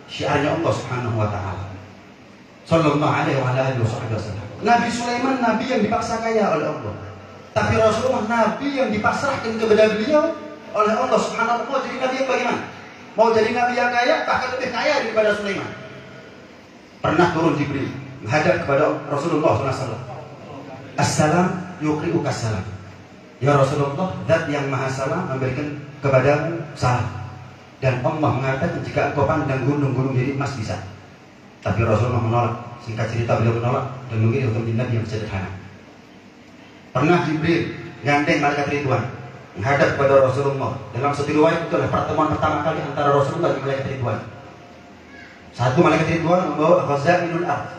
syiarnya Allah Subhanahu wa Ta'ala. Sallallahu alaihi wasallam. Nabi Sulaiman nabi yang dipaksa kaya oleh Allah, tapi Rasulullah nabi yang dipasrahkan kepada beliau oleh Allah Subhanahu wa Ta'ala. Mau jadi nabi yang bagaimana? Mau jadi nabi yang kaya, bahkan lebih kaya daripada Sulaiman. Pernah turun Jibril menghadap kepada Rasulullah SAW. Assalam yuqri'uka salam. Ya Rasulullah, zat yang maha salam memberikan kepadamu salam. Dan Allah mengatakan jika engkau pandang gunung-gunung jadi emas bisa. Tapi Rasulullah menolak. Singkat cerita beliau menolak dan memilih untuk menjadi nabi yang sederhana. Pernah Jibril gandeng malaikat Ridwan menghadap kepada Rasulullah. Dalam satu riwayat itu adalah pertemuan pertama kali antara Rasulullah dan malaikat Ridwan. Satu malaikat Ridwan membawa khazainul ardh,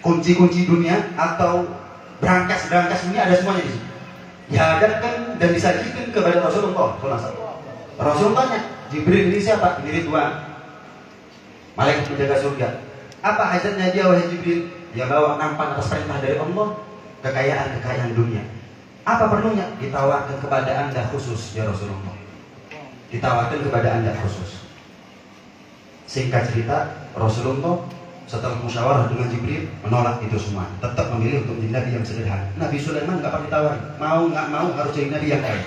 kunci-kunci dunia atau berangkas dunia, ada semuanya di sini. Dihadapkan dan disajikan kepada Rasulullah SAW. Rasulullah tanya, Jibril ini siapa? Ini Ridwan, malaikat penjaga surga. Apa hajatnya dia wahai Jibril? Dia bawa nampan atas perintah dari Allah kekayaan dunia. Apa perlunya? Ditawarkan kepada anda khusus ya Rasulullah. Ditawarkan kepada anda khusus. Singkat cerita, Rasulullah setelah musyawarah dengan Jibril menolak itu semua, tetap memilih untuk menjadi nabi yang sederhana. Nabi Sulaiman nggak pernah ditawari, mau nggak mau harus jadi nabi yang kaya.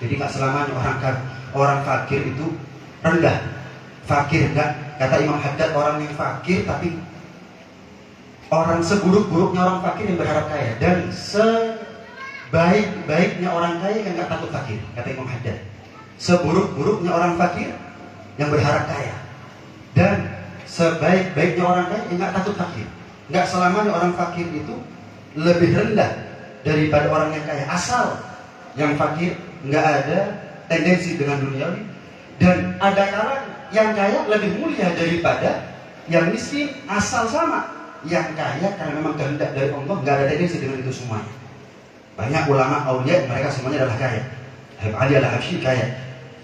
Jadi nggak selamanya orang fakir itu rendah. Fakir enggak, kata Imam Haddad, orang yang fakir tapi orang seburuk-buruknya orang fakir yang berharap kaya, dan sebaik-baiknya orang kaya yang nggak takut fakir, kata Imam Haddad. Seburuk-buruknya orang fakir yang berharap kaya, dan sebaik-baiknya orang kaya yang nggak takut fakir. Nggak selamanya orang fakir itu lebih rendah daripada orang yang kaya, asal yang fakir nggak ada tendensi dengan duniawi, dan ada kalanya yang kaya lebih mulia daripada yang miskin, asal sama. Yang kaya karena memang kehendak dari Allah, nggak ada tendensi dengan itu semuanya. Banyak ulama aulia mereka semuanya adalah kaya. Habib Ali Al-Habsyi kaya,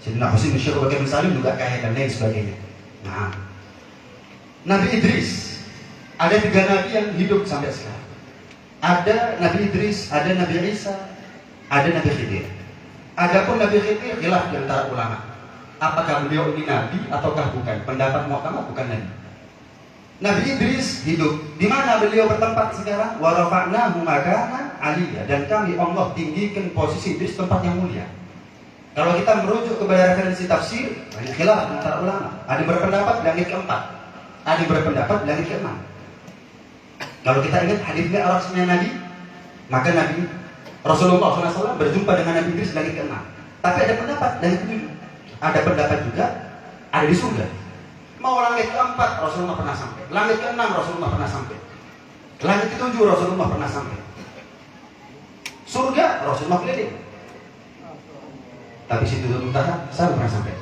Sayyidina Husain bin Syekh Bakar bin Salim juga kaya, dan lain sebagainya. Nah, Nabi Idris, ada 3 nabi yang hidup sampai sekarang. Ada Nabi Idris, ada Nabi Isa, ada Nabi Khidir. Adapun Nabi Khidir khilaf di antara ulama. Apakah beliau ini nabi ataukah bukan? Pendapat muhkamah bukan nabi. Nabi Idris hidup. Di mana beliau bertempat sekarang? Wa rafa'nahu makanan aliyya, dan kami Allah tinggikan posisi Idris tempat yang mulia. Kalau kita merujuk kepada referensi tafsir, banyak khilaf antara ulama. Ada yang berpendapat langit keempat, ada yang berpendapat langit keenam. Kalau kita ingat hadisnya orang Nabi, maka Nabi Rasulullah SAW berjumpa dengan Nabi Idris langit keenam. Tapi ada pendapat langit ketujuh. Ada pendapat juga ada di surga. Mau langit keempat Rasulullah pernah sampai, langit keenam Rasulullah pernah sampai, langit ketujuh Rasulullah pernah sampai, surga Rasulullah keliling. Tapi Sidratul Muntaha saya pernah sampai.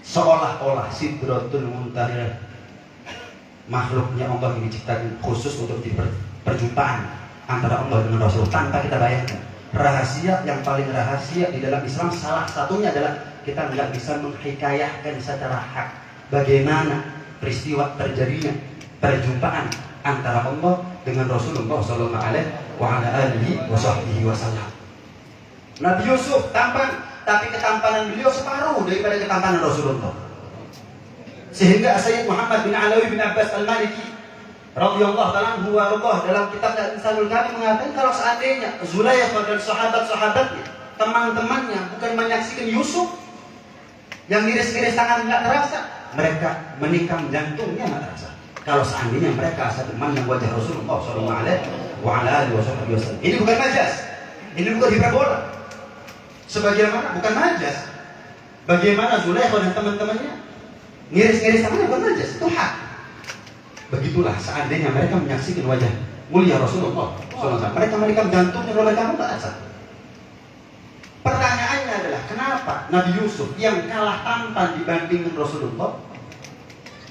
Seolah-olah Sidratul Muntaha makhluknya Allah yang diciptakan khusus untuk perjumpaan antara Allah dengan Rasul, tanpa kita bayangkan. Rahasia yang paling rahasia di dalam Islam salah satunya adalah kita nggak bisa menghikayahkan secara hak bagaimana peristiwa terjadinya perjumpaan antara Allah dengan Rasulullah Sallallahu Alaihi Wasallam. Nabi Yusuf tampan, tapi ketampanan beliau separuh daripada ketampanan Rasulullah. Sehingga Sayyid Muhammad bin Alawi bin Abbas Al-Maliki radhiyallahu ta'ala anhu wa radhiyallahu dalam kitab Al-Insanul Kamil mengatakan, kalau seandainya Zulaikha dan sahabat-sahabatnya, teman-temannya bukan menyaksikan Yusuf yang miris-miris tangan nggak terasa, mereka menikam jantungnya nggak terasa. Kalau seandainya mereka satu memandang wajah Rasulullah Sallallahu Alaihi Wasallam, ini bukan majas, ini bukan hiperbola. Sebagaimana bukan majas, bagaimana Zulaikha dan teman-temannya miris-miris tangannya bukan majas, itu hak. Begitulah seandainya mereka menyaksikan wajah mulia Rasulullah SAW, mereka menikam jantungnya oleh kamu tak asal. Pertanyaannya adalah kenapa Nabi Yusuf yang kalah tampan dibandingkan Rasulullah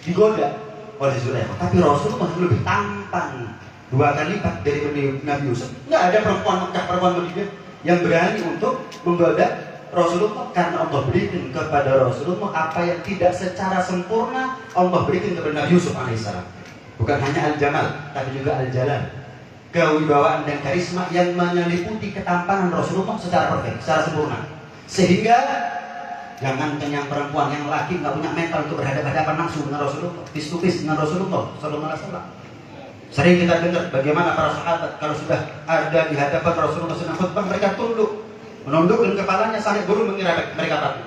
digoda oleh Zulaikha, tapi Rasulullah lebih tampan 2 kali lipat dari Nabi Yusuf. Nggak ada perempuan Mekah, perempuan Madinah yang berani untuk menggoda Rasulullah, karena Allah berikan kepada Rasulullah apa yang tidak secara sempurna Allah berikan kepada Nabi Yusuf alaihissalam. Bukan hanya al-jamal, tapi juga al-jalal, kewibawaan dan karisma yang menyeliputi ketampanan Rasulullah secara perfect, secara sempurna. Sehingga jangan yang perempuan, yang laki nggak punya mental untuk berhadapan-hadapan langsung dengan Rasulullah, face to face dengan Rasulullah Sallallahu Alaihi Wasallam. Sering kita dengar bagaimana para sahabat kalau sudah ada di hadapan Rasulullah sedang khutbah, mereka tunduk, menundukkan kepalanya sampai bulu mengira mereka patuh.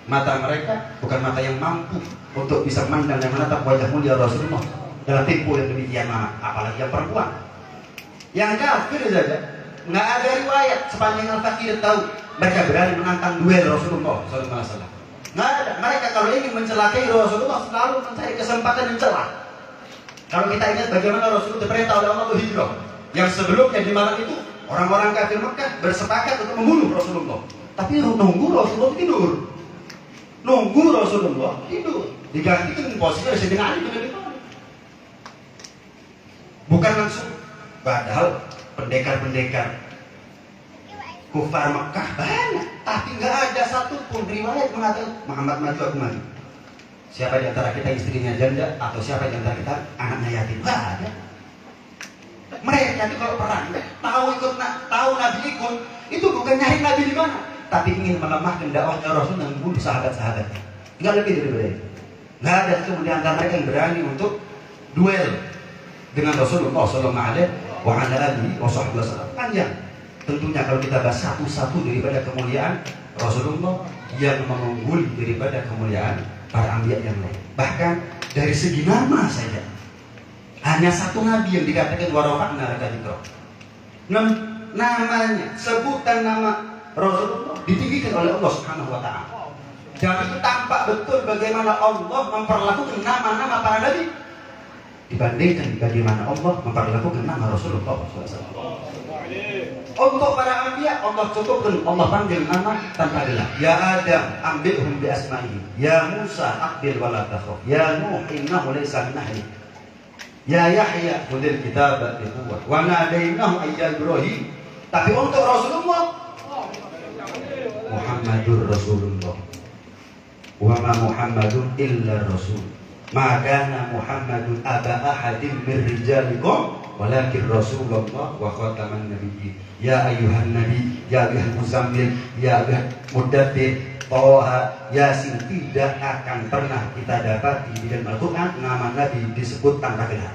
Mata mereka bukan mata yang mampu untuk bisa memandang dan menatap wajah mulia Rasulullah dalam tempo yang demikian lama, apalagi yang perempuan. Yang kafir saja nggak ada riwayat sepanjang Al-Fakir tahu mereka berani menantang duel Rasulullah SAW. Nggak ada. Mereka kalau ingin mencelakai Rasulullah selalu mencari kesempatan yang celah. Kalau kita ingat bagaimana Rasulullah diperintah oleh Allah untuk hijrah, yang sebelumnya di malam itu orang-orang kafir Mekah bersepakat untuk membunuh Rasulullah, tapi nunggu Rasulullah tidur, nunggu Rasulullah tidur, digantikan posisi Sayyidina Ali dengan itu. Bukan langsung. Padahal pendekar-pendekar kufar Mekah banyak, tapi nggak ada satupun riwayat mengatakan Muhammad maju aku maju. Siapa di antara kita istrinya janda atau siapa di antara kita anaknya yatim? Nggak ada. Mereka itu kalau perang tahu Nabi ikut, itu bukan nyari Nabi di mana, tapi ingin melemahkan dakwahnya Rasul dan membunuh sahabat-sahabatnya. Nggak lebih daripada itu. Nggak ada kemudian antara mereka yang berani untuk duel dengan Rasulullah Sallallahu Alaihi Wasallam. Panjang tentunya kalau kita bahas satu-satu daripada kemuliaan Rasulullah yang mengungguli daripada kemuliaan para anbiya yang lain. Bahkan dari segi nama saja, hanya satu nabi yang dikatakan warafa'na laka dzikra. Namanya, sebutan nama Rasulullah ditinggikan oleh Allah Subhanahu wa taala. Dan itu tampak betul bagaimana Allah memperlakukan nama-nama para nabi dibandingkan bagaimana Allah memperlakukan nama Rasulullah SAW. Untuk para anbiya Allah cukupkan, Allah panggil nama tanpa gelar. Ya Adam, ambilhum bi asma'ihi. Ya Musa, aqbil wa la takhaf. Ya Nuh, innahu laysa min ahli. Ya Yahya, khudil kitaba bi quwwah. Wa nadainahu ayya Ibrahim. Tapi untuk Rasulullah Muhammadur Rasulullah. Wa ma Muhammadun illa Rasul. Ma kana Muhammadun aba ahadin min rijalikum walakin Rasulullah wa khataman nabiyyin. Ya ayuhan nabi, ya ayuhan muzammil, ya ayuhan mudaththir, Toha, Yasin. Tidak akan pernah kita dapati di dalam Al-Quran nama nabi disebut tanpa gelar.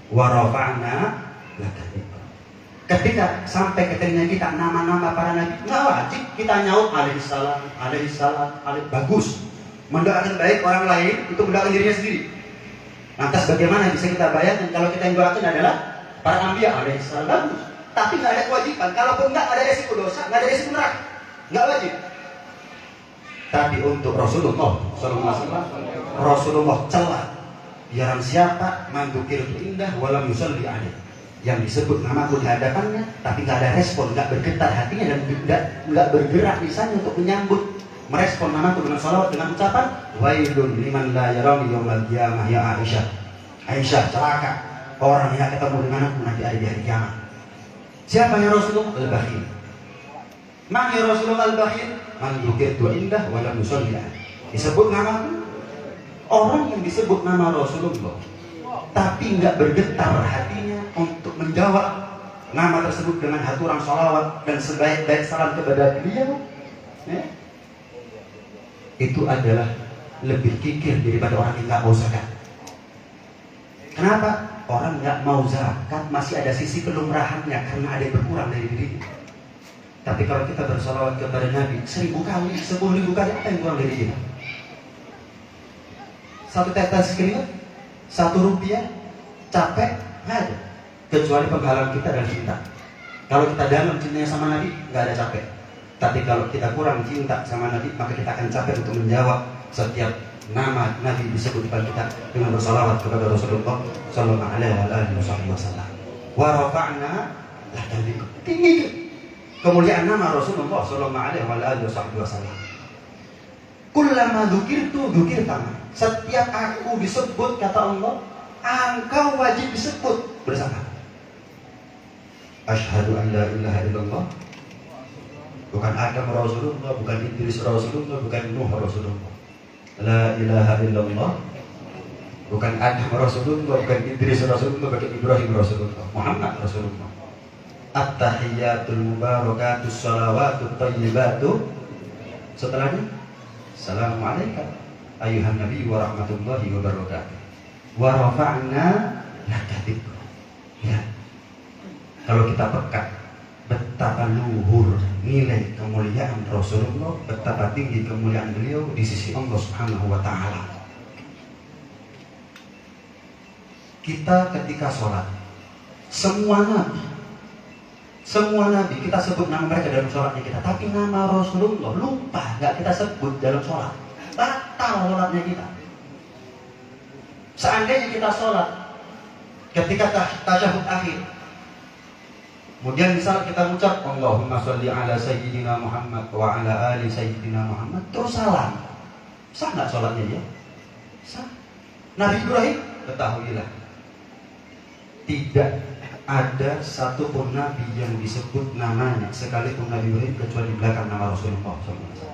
Wa rafa'na laka dzikra. Ketika sampai ke telinga kita nama-nama para nabi, nggak wajib kita nyaut alaihissalam, bagus. Mendoakan baik orang lain itu mendoakan dirinya sendiri. Lantas bagaimana bisa kita bayangkan kalau kita yang doakan adalah para anbiya alaihissalam, bagus. Tapi nggak ada kewajiban. Kalaupun nggak ada resiko dosa, nggak ada resiko neraka, nggak wajib. Tapi untuk Rasulullah SAW, Rasulullah celah. Biarang siapa mandukir itu indah walam yusalli alaih, yang disebut namaku di hadapannya, tapi nggak ada respon, nggak bergetar hatinya dan nggak bergerak lisannya untuk menyambut, merespon namaku dengan salawat, dengan ucapan wailun liman la yarani yaumal qiyamah ya Aisyah. Aisyah, celaka orang yang ketemu dengan aku nanti ada di hari kiamat. Siapa yang Rasulullah? Al-Bakhil. Man ya Rasulullah Al-Bakhil? Man dzukirtu indah wa lam yusalli alaih. Disebut namaku, orang yang disebut nama Rasulullah tapi nggak bergetar hatinya untuk menjawab nama tersebut dengan haturan salawat dan sebaik-baik salam kepada beliau, ya, itu adalah lebih kikir daripada orang yang nggak mau zakat. Kenapa? Orang nggak mau zakat masih ada sisi kelumrahannya karena ada yang berkurang dari dirinya. Tapi kalau kita bersalawat kepada Nabi 1000 kali, 10.000 kali, apa yang kurang dari kita? Satu tetes keringat, 1 rupiah, capek, nggak ada. Kecuali penghalang kita dan cinta. Kalau kita dalam cintanya sama Nabi, nggak ada capek. Tapi kalau kita kurang cinta sama Nabi, maka kita akan capek untuk menjawab setiap nama Nabi disebut depan kita dengan bersalawat kepada Rasulullah Sallallahu Alaihi Wasallam. Wa rafa'na laka dzikra. Tinggi kemuliaan nama Rasulullah Sallallahu Alaihi Wasallam. Kullama dzukirtu dzukirtama. Setiap aku disebut kata Allah, engkau wajib disebut bersama. Asyhadu an la ilaha illallah. Bukan Adam Rasulullah, bukan Idris Rasulullah, bukan Nuh Rasulullah. La ilaha illallah. Bukan Adam Rasulullah, bukan Idris Rasulullah, bukan Ibrahim Rasulullah, Muhammad Rasulullah. At-tahiyyatul mubarakatus salawatut thayyibatu. Setelahnya Assalamualaikum ayuhan nabi wa rahmatullahi wa barakatuh. Wa rafa'na laka dzikra. Ya. Kalau kita peka betapa luhur nilai kemuliaan Rasulullah, betapa tinggi kemuliaan beliau di sisi Allah Subhanahu wa taala. Kita ketika sholat, semua nabi kita sebut nama mereka dalam sholatnya kita, tapi nama Rasulullah lupa, nggak kita sebut dalam sholat, batal sholatnya kita. Seandainya kita sholat ketika tasyahud akhir, kemudian misal kita mengucap Allahumma sholli ala sayyidina Muhammad wa ala ali sayyidina Muhammad, terus salam, sah nggak sholatnya dia? Sah. Nabi Ibrahim, ketahuilah tidak ada satupun nabi yang disebut namanya sekalipun Nabi Ibrahim kecuali di belakang nama Rasulullah SAW.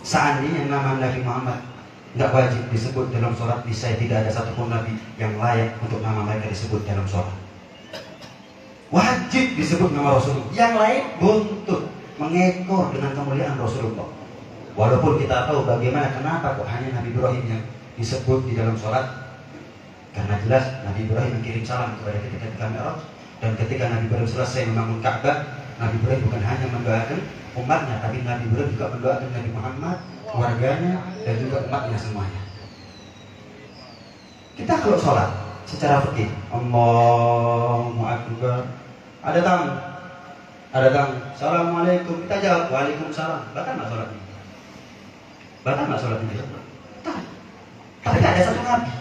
Seandainya nama Nabi Muhammad nggak wajib disebut dalam sholat, bisa tidak ada satupun nabi yang layak untuk nama mereka disebut dalam sholat. Wajib disebut nama Rasulullah. Yang lain buntut, mengekor dengan kemuliaan Rasulullah. Walaupun kita tahu bagaimana kenapa kok hanya Nabi Ibrahim yang disebut di dalam sholat? Karena jelas Nabi Ibrahim mengirim salam kepada kita ketika Mi'raj, dan ketika Nabi Ibrahim selesai membangun Ka'bah, Nabi Ibrahim bukan hanya mendoakan umatnya, tapi Nabi Ibrahim juga mendoakan Nabi Muhammad, keluarganya, dan juga umatnya semuanya. Kita kalau sholat secara fikih, Allahu Akbar, ada tamu, Assalamualaikum, kita jawab Waalaikumsalam, batal nggak sholatnya? Batal nggak sholatnya? Batal. Tapi tidak ada satu Nabi.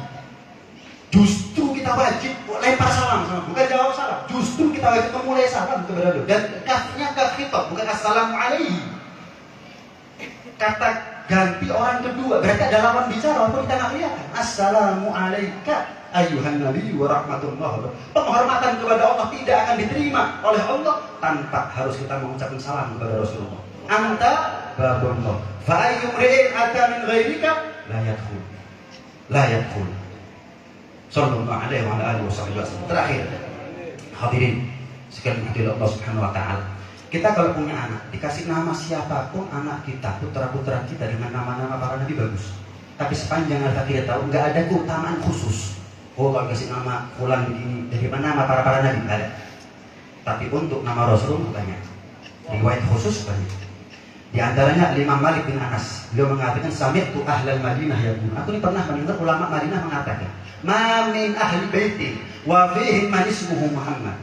Justru kita wajib lempar salam, bukan jawab salam. Justru kita wajib memulai salam kepada beliau. Dan kafnya kaf khitab, bukan assalamualaikum. Kata ganti orang kedua, berarti ada lawan bicara walaupun kita nggak lihat. Assalamualaikum ayuhan nabi wa rahmatullah. Penghormatan kepada Allah tidak akan diterima oleh Allah tanpa harus kita mengucapkan salam kepada Rasulullah. Anta babullah. Fa ayyumri'in ata min ghairika la yadkhul. Sallallahu alaihi wa alihi wasallam. Terakhir, hadirin sekalian hadirin Allah Subhanahu wa taala. Kita kalau punya anak, dikasih nama siapapun anak kita, putra-putra kita dengan nama-nama para nabi bagus. Tapi sepanjang kita tidak tahu, nggak ada keutamaan khusus. Oh, kalau kasih nama fulan begini, dari mana nama para nabi nggak ada. Tapi untuk nama Rasulullah banyak. Riwayat khusus banyak. Di antaranya Imam Malik bin Anas, beliau mengatakan sami'tu ahlal Madinah yaqul. Aku ini pernah mendengar ulama Madinah mengatakan, "Ma min ahli baiti wa fihi man ismuhu Muhammad."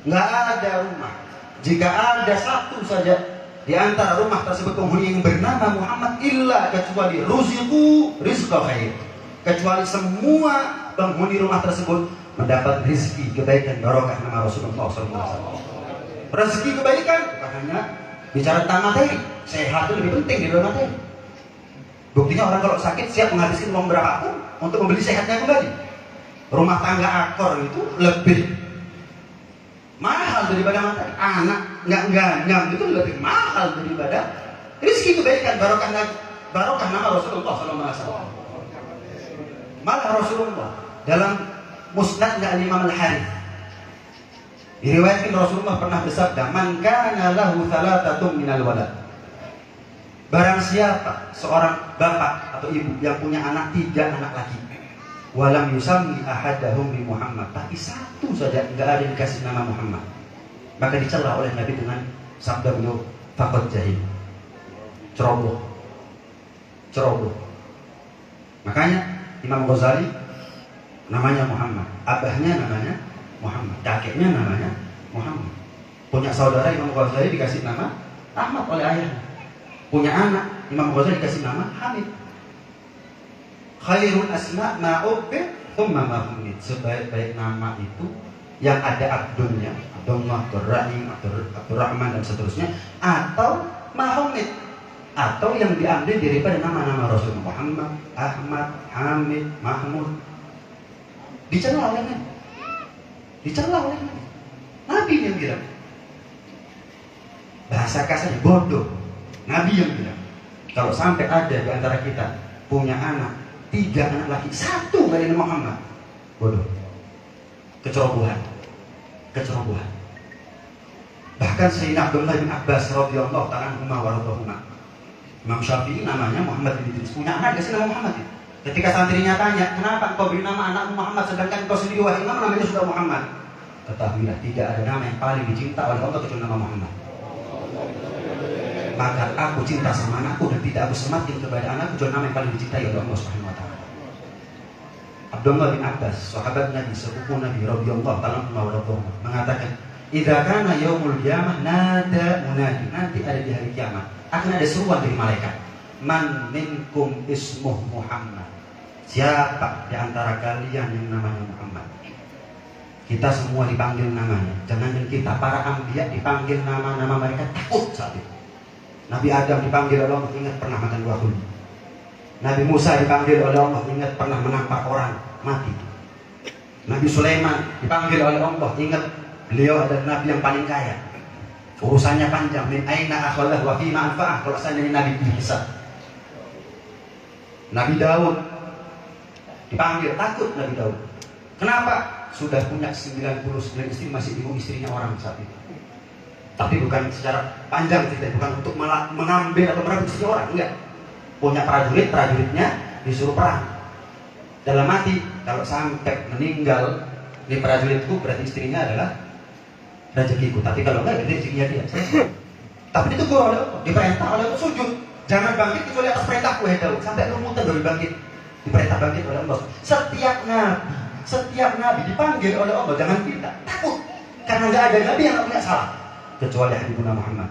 Enggak ada rumah jika ada satu saja di antara rumah tersebut penghuni yang bernama Muhammad illa kecuali ruziqu rizqa khair. Kecuali semua penghuni rumah tersebut mendapat rezeki kebaikan barokah nama Rasulullah SAW. Rezeki kebaikan bukan hanya bicara tentang materi, sehat itu lebih penting daripada materi. Buktinya orang kalau sakit siap menghabiskan uang berapapun untuk membeli sehatnya kembali. Rumah tangga akor itu lebih mahal daripada materi. Anak nggak ganyam itu lebih mahal daripada rezeki kebaikan barokah nama Rasulullah SAW. Malah Rasulullah dalam musnadnya Imam Al-Harith diriwayatkan Rasulullah pernah bersabda, "Man kana lahu thalathatun minal walad." Barang siapa seorang bapak atau ibu yang punya anak 3 anak laki, walam yusammi ahadahum bi Muhammad, tapi satu saja enggak ada dikasih nama Muhammad, maka dicela oleh Nabi dengan sabda beliau, faqad jahil. Ceroboh. Makanya Imam Ghazali namanya Muhammad, abahnya namanya Muhammad, kakeknya namanya Muhammad. Punya saudara Imam Ghazali dikasih nama Ahmad oleh ayahnya. Punya anak Imam Ghazali dikasih nama Hamid. Khairul asma ma'ubbi thumma mahmud. Sebaik-baik nama itu yang ada Abdulnya, Abdullah, Abdurrahim, Abdurrahman dan seterusnya, atau Mahmud, atau yang diambil daripada nama-nama Rasul Muhammad, Ahmad, Hamid, Mahmud. Dicela oleh Nabi. Nabi yang bilang. Bahasa kasarnya bodoh. Nabi yang bilang. Kalau sampai ada di antara kita punya anak 3 anak laki, 1 dari Muhammad, bodoh. Kecerobohan. Bahkan Sayyidina Abdullah bin Abbas radhiyallahu ta'ala anhu wa radhiyallahu. Imam Syafi'i namanya Muhammad bin Idris, punya anak kasih nama Muhammad. Ketika santrinya tanya, kenapa engkau beri nama anakmu Muhammad sedangkan engkau sendiri wahai imam namanya sudah Muhammad? Ketahuilah tidak ada nama yang paling dicinta oleh Allah kecuali nama Muhammad. Maka aku cinta sama anakku dan tidak aku semakin kepada anakku kecuali nama yang paling dicintai oleh Allah Subhanahu wa taala. Abdullah bin Abbas, sahabat Nabi, sepupu Nabi radhiyallahu ta'ala anhu mengatakan, "Idza kana yaumul qiyamah nada munadi." Nanti ada di hari kiamat akan ada seruan dari malaikat. "Man minkum ismuh Muhammad." Siapa di antara kalian yang namanya Muhammad? Kita semua dipanggil namanya. Jangan kita, para anbiya dipanggil nama-nama mereka takut saat itu. Nabi Adam dipanggil oleh Allah, ingat pernah makan 2 kuldi. Nabi Musa dipanggil oleh Allah, ingat pernah menampar orang mati. Nabi Sulaiman dipanggil oleh Allah, ingat beliau adalah Nabi yang paling kaya. Urusannya panjang. Min aina akhadha wa fima anfa'ah. Kalau seandainya Nabi dihisab. Nabi Daud dipanggil, takut Nabi Daud. Kenapa? Sudah punya 99 istri, masih bingung istrinya orang saat itu. Tapi bukan secara panjang cerita, bukan untuk mengambil atau merebut istri orang, enggak. Punya prajuritnya disuruh perang. dalam hati kalau sampai meninggal di prajuritku berarti istrinya adalah rezekiku, tapi kalau enggak berarti rezekinya dia. Tapi itu gue oleh Allah, diperintah oleh Allah sujud, jangan bangkit kecuali atas perintahku ya Daud, sampai lumutan baru bangkit, diperintah bangkit oleh Allah. Setiap nabi dipanggil oleh Allah, jangan kita takut, karena nggak ada nabi yang nggak punya salah kecuali Habibuna Muhammad.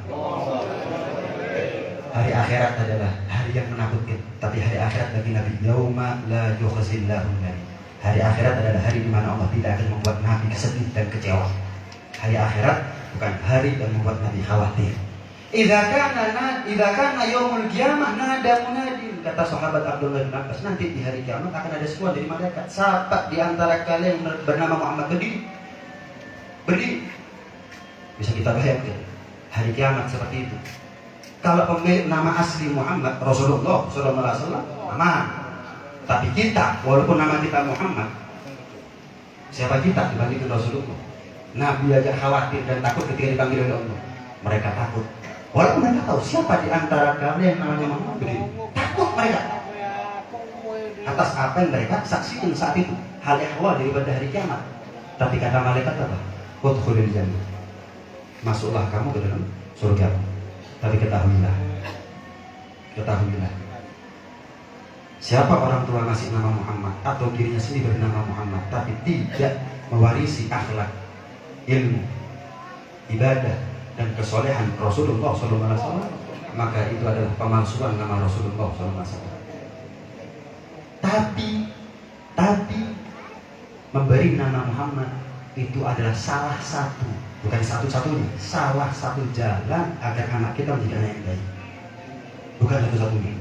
Hari akhirat adalah hari yang menakutkan, tapi hari akhirat bagi Nabi yauma la yukhzillahu nabi. Hari akhirat adalah hari di mana Allah tidak akan membuat Nabi kesedih dan kecewa. Hari akhirat bukan hari yang membuat Nabi khawatir. Idza kana yaumul qiyamah nada munadin, kata sahabat Abdullah bin Abbas, nanti di hari kiamat akan ada seruan dari malaikat, siapa di antara kalian yang bernama Muhammad berdiri. Bisa kita bayangkan hari kiamat seperti itu. Kalau pemilik nama asli Muhammad Rasulullah SAW aman, tapi kita walaupun nama kita Muhammad, siapa kita dibandingkan Rasulullah? Nabi aja khawatir dan takut ketika dipanggil oleh Allah. Mereka takut, walaupun mereka tahu siapa di antara kalian yang namanya Muhammad berdiri. Takut mereka atas apa yang mereka saksikan saat itu, hal ehwal daripada hari kiamat. Tapi kata malaikat apa? Udkhulil jannah, masuklah kamu ke dalam surga. Tapi ketahuilah, siapa orang tua ngasih nama Muhammad atau dirinya sendiri bernama Muhammad tapi tidak mewarisi akhlak, ilmu, ibadah dan kesolehan Rasulullah SAW, maka itu adalah pemalsuan nama Rasulullah SAW. Tapi memberi nama Muhammad itu adalah salah satu, bukan satu-satunya, salah satu jalan agar anak kita menjadi anak yang baik. Bukan satu-satunya,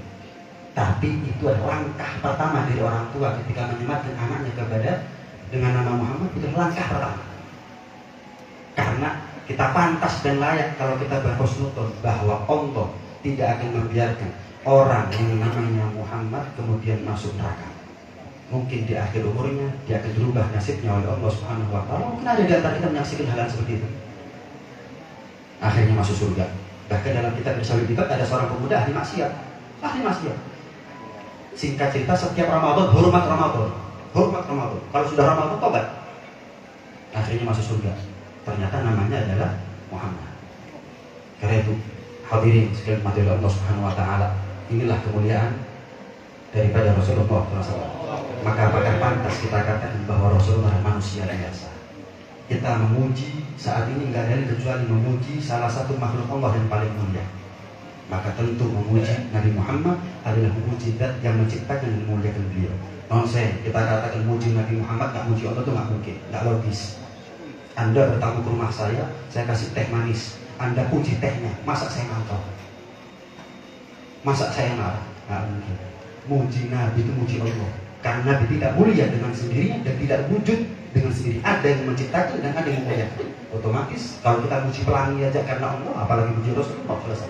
tapi itu adalah langkah pertama dari orang tua ketika menyematkan anaknya kepada dengan nama Muhammad. Itu langkah pertama, karena kita pantas dan layak kalau kita berhusnudzon bahwa Allah tidak akan membiarkan orang yang namanya Muhammad kemudian masuk neraka. Mungkin di akhir umurnya dia akan berubah nasibnya oleh Allah Subhanahu wa Ta'ala. Mungkin ada di antara kita menyaksikan hal seperti itu, akhirnya masuk surga. Bahkan dalam kitab Irsyadul Ibad ada seorang pemuda ahli maksiat. Singkat cerita, setiap Ramadan hormat Ramadan. Kalau sudah Ramadan tobat, akhirnya masuk surga. Ternyata namanya adalah Muhammad. Karena itu hadirin sekalian mati oleh Allah Subhanahu wa Ta'ala, inilah kemuliaan daripada Rasulullah SAW. Maka apakah pantas kita katakan bahwa Rasulullah manusia biasa? Kita memuji saat ini nggak ada kecuali memuji salah satu makhluk Allah yang paling mulia. Maka tentu memuji Nabi Muhammad adalah memuji zat yang menciptakan dan memuliakan beliau. Nonsen kita katakan memuji Nabi Muhammad nggak muji Allah itu nggak mungkin, nggak logis. Anda bertamu ke rumah saya kasih teh manis, Anda puji tehnya, masa saya ngantau? Masa saya marah? Nggak mungkin. Muji Nabi itu muji Allah, karena Nabi tidak mulia dengan sendirinya dan tidak wujud dengan sendiri. Ada yang menciptakan dan ada yang memuliakan. Otomatis kalau kita muji pelangi aja karena Allah, apalagi muji Rasulullah, selesai.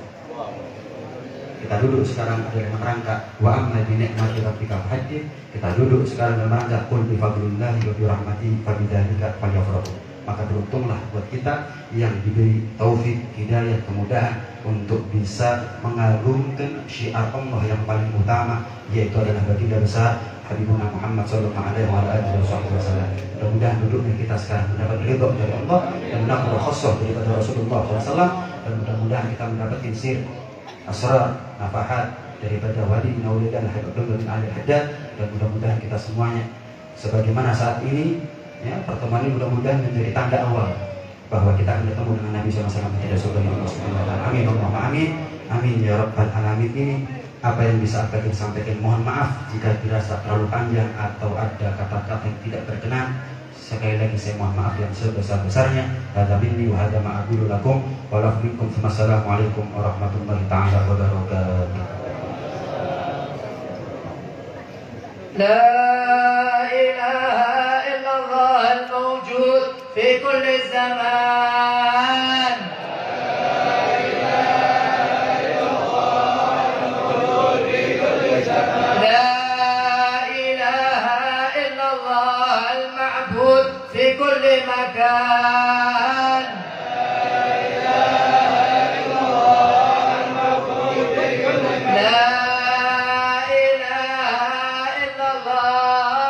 Kita duduk sekarang ada dalam rangka wa amma bi ni'mati rabbika fahaddith. Kita duduk sekarang dalam rangka qul bi fadlillahi wa bi rahmatihi fa bidzalika falyafrahu. Maka beruntunglah buat kita yang diberi taufik, hidayah, kemudahan untuk bisa mengagungkan syiar Allah yang paling utama, yaitu adalah baginda besar Habibuna Muhammad sallallahu alaihi wasallam. Mudah-mudahan duduknya kita sekarang mendapat ridho dari Allah dan mendapat khusus daripada Rasulullah SAW, dan mudah-mudahan kita mendapatkan sir, asrar, nafahat daripada wali bin Auliya Habib bin Ali Haddad, dan mudah-mudahan kita semuanya sebagaimana saat ini ya, pertemuan ini mudah-mudahan menjadi tanda awal bahwa kita akan bertemu dengan Nabi SAW pada surga Allah Subhanahu wa Ta'ala. Amin, Allahumma amin, amin ya rabbal alamin. Ini apa yang bisa kita sampaikan. Mohon maaf jika dirasa terlalu panjang atau ada kata-kata yang tidak berkenan. Sekali lagi saya mohon maaf yang sebesar-besarnya. Hadza minni wa hadza ma aqulu lakum wa lakum minkum. Wassalamualaikum warahmatullahi taala wabarakatuh. La ilaha illallah al-mawjud fi kulli zaman. في كل مكان. لا إله إلا الله المعبود في كل مكان. لا إله إلا الله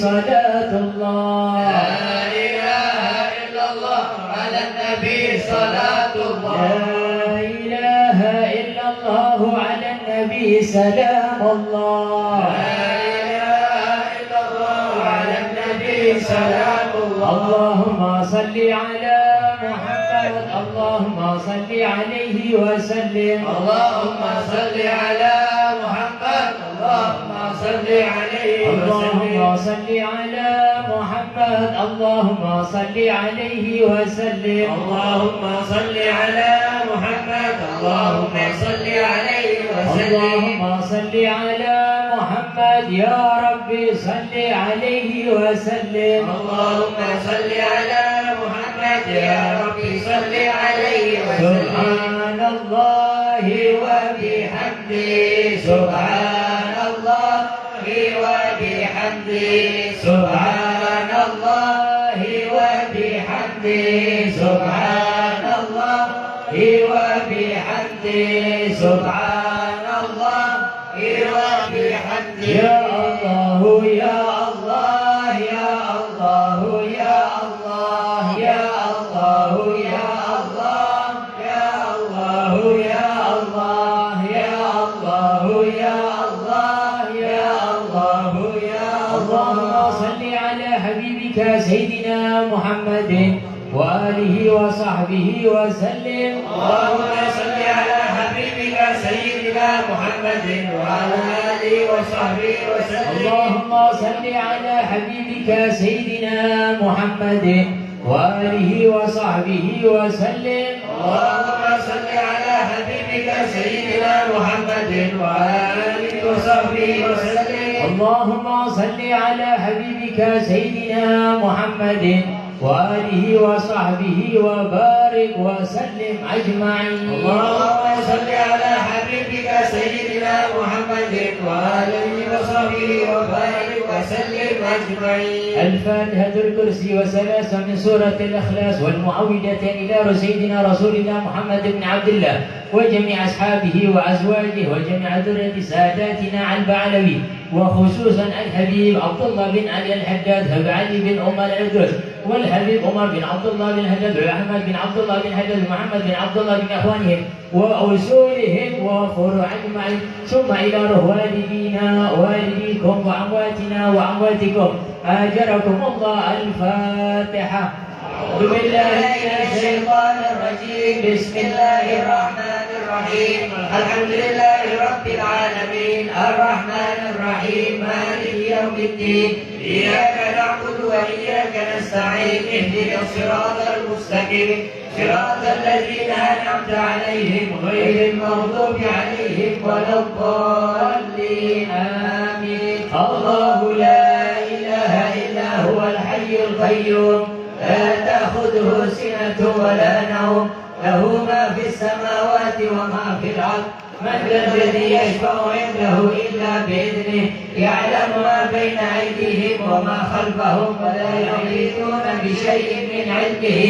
صلاة الله. لا إله إلا الله على النبي صلاة الله. لا إله إلا الله على النبي سلام الله. لا إله إلا الله على النبي سلام الله. اللهم صل على محمد، اللهم صل عليه وسلم. اللهم صل على محمد، اللهم صل عليه اللهم وسلم. صل على محمد، اللهم صل عليه وسلم. اللهم صل على محمد، اللهم صل عليه وسلم. اللهم صل على محمد يا ربي صل عليه وسلم. اللهم صل على محمد يا ربي صل عليه وسلم. سبحان الله وبحمده، سبحان الله وبحمده، سبحان الله وبحمده، سبحان الله وبحمده، سبحان الله وبحمده. يا الله يا الله يا الله يا الله يا الله يا الله يا الله يا الله يا الله يا الله يا الله يا اللهم صل على حبيبك سيدنا محمد وآله وصحبه وسلم. اللهم صل على حبيبك سيدنا محمد وعلى آله وصحبه وسلم. اللهم صل على حبيبك سيدنا محمد وآله وصحبه وسلم. اللهم صل على حبيبك سيدنا محمد وعلى آله وصحبه وسلم. اللهم صل على حبيبك سيدنا محمد وآله وصحبه وبارك وسلم أجمعين. اللهم صل على حبيبك سيدنا محمد وآله وصحبه وبارك وسلم أجمعين. الفاتحة الكرسي وثلاثة من سورة الإخلاص والمعوذتين إلى سيدنا رسول الله محمد بن عبد الله وجميع أصحابه وأزواجه وجميع ذرية ساداتنا على البعلوي، وخصوصا الحبيب عبد الله بن علي الحداد، أبي علي بن أم العدوس، والحبيب عمر بن عبد الله بن حداد، وأحمد بن عبد الله بن حداد، ومحمد بن عبد الله بن أخوانهم وأصولهم وفروعهم معين، ثم إلى روح والدينا والديكم وأمواتنا وأمواتكم أجركم الله. الفاتحة. أعوذ بالله من الشيطان الرجيم. بسم الله الرحمن الرحيم. الحمد لله رب العالمين الرحمن الرحيم مالك يوم الدين. إياك نعبد وإياك نستعين. اهدنا الصراط المستقيم صراط الذين أنعمت عليهم غير المغضوب عليهم ولا الضالين. آمين. الله لا إله إلا هو الحي القيوم لا تأخذه سنة ولا نوم، له ما في السماوات وما في الأرض. من ذا الذي يشفع عنده إلا بإذنه، يعلم ما بين أيديهم وما خلفهم، ولا يحيطون بشيء من علمه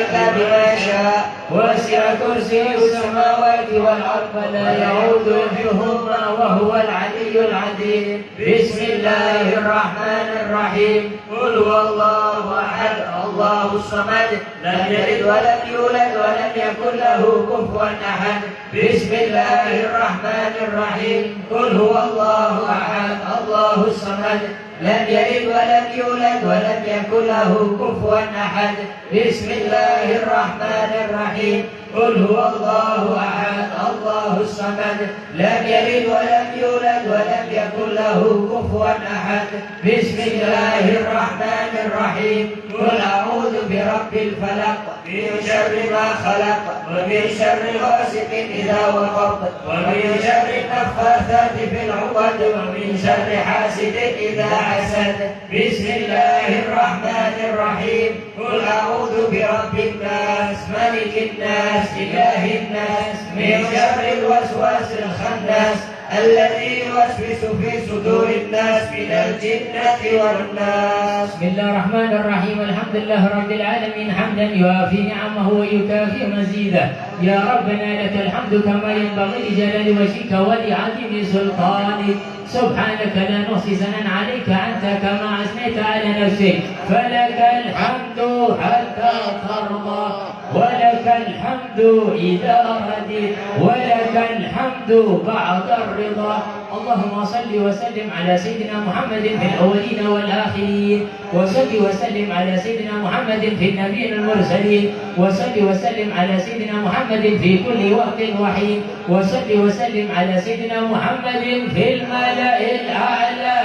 إلا بما شاء. وسع كرسيه السماوات والأرض ولا يعود حفظهما وهو العلي العظيم. بسم الله الرحمن الرحيم. قل هو الله أحد الله الصمد لم يلد ولم يولد ولم يكن له كفوا أحد. بسم الله الرحمن الرحيم. قل هو الله أحد الله الصمد لم يلد ولم يولد ولم يكن له كفوا أحد. بسم الله الرحمن الرحيم. قل هو الله أحد الله الصمد لم يلد ولم يولد ولم يكن له كفوا أحد. بسم الله الرحمن الرحيم. قل أعوذ برب الفلق من شر ما خلق ومن شر غاسق إذا وقب ومن شر النفاثات في العقد ومن شر حاسد إذا حسد. بسم الله الرحمن الرحيم. قل أعوذ برب الناس ملك الناس إله الناس من شر الوسواس الخناس الذي يوسوس في صدور الناس من الجنة والناس. بسم الله الرحمن الرحيم. الحمد لله رب العالمين حمدا يوافي نعمه ويكافئ مزيدا. يا ربنا لك الحمد كما ينبغي لجلال وجهك ولعظيم سلطانك. سبحانك لا نحصي ثناء عليك أنت كما أثنيت على نفسك فلك الحمد حتى ترضى ولك الحمد إذا رضيت ولك الحمد بعد الرضا. اللهم صل وسلم على سيدنا محمد في الأولين والآخرين وصل وسلم على سيدنا محمد في النبيين المرسلين وصل وسلم على سيدنا محمد في كل وقت وحين وصل وسلم على سيدنا محمد في الملأ الأعلى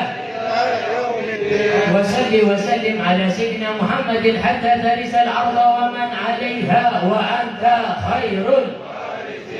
وصل وسلم على سيدنا محمد حتى ترث الأرض ومن عليها وأنت خير.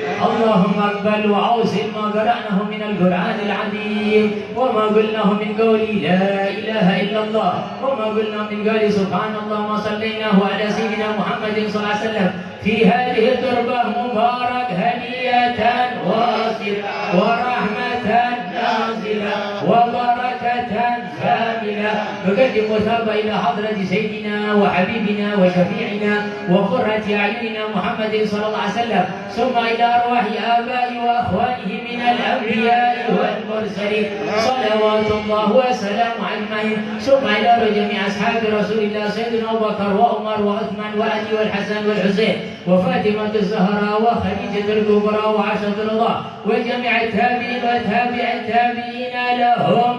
اللهم اقبل وأوصل ما قرأناه من القرآن العظيم وما قلناه من قول لا إله إلا الله وما قلناه من قول سبحان الله ما صليناه على سيدنا محمد صلى الله عليه وسلم في هذه التربة مبارك هدية واصلة ورحمة نازلة وبركة كاملة. نقدم مثابة إلى حضرة سيدنا وحبيبنا وشفيعنا وقرة أعيننا محمد صلى الله عليه وسلم ثم إلى أرواح آباء وأخوانه من الأنبياء والمرسلين صلوات الله وسلامه أجمعين ثم إلى جميع أصحاب رسول الله سيدنا أبو بكر وعمر وعثمان وعلي والحسن والحسين وفاطمة الزهراء وخديجة الكبرى وعائشة رضا وجميع التابعين وتابع التابعين لهم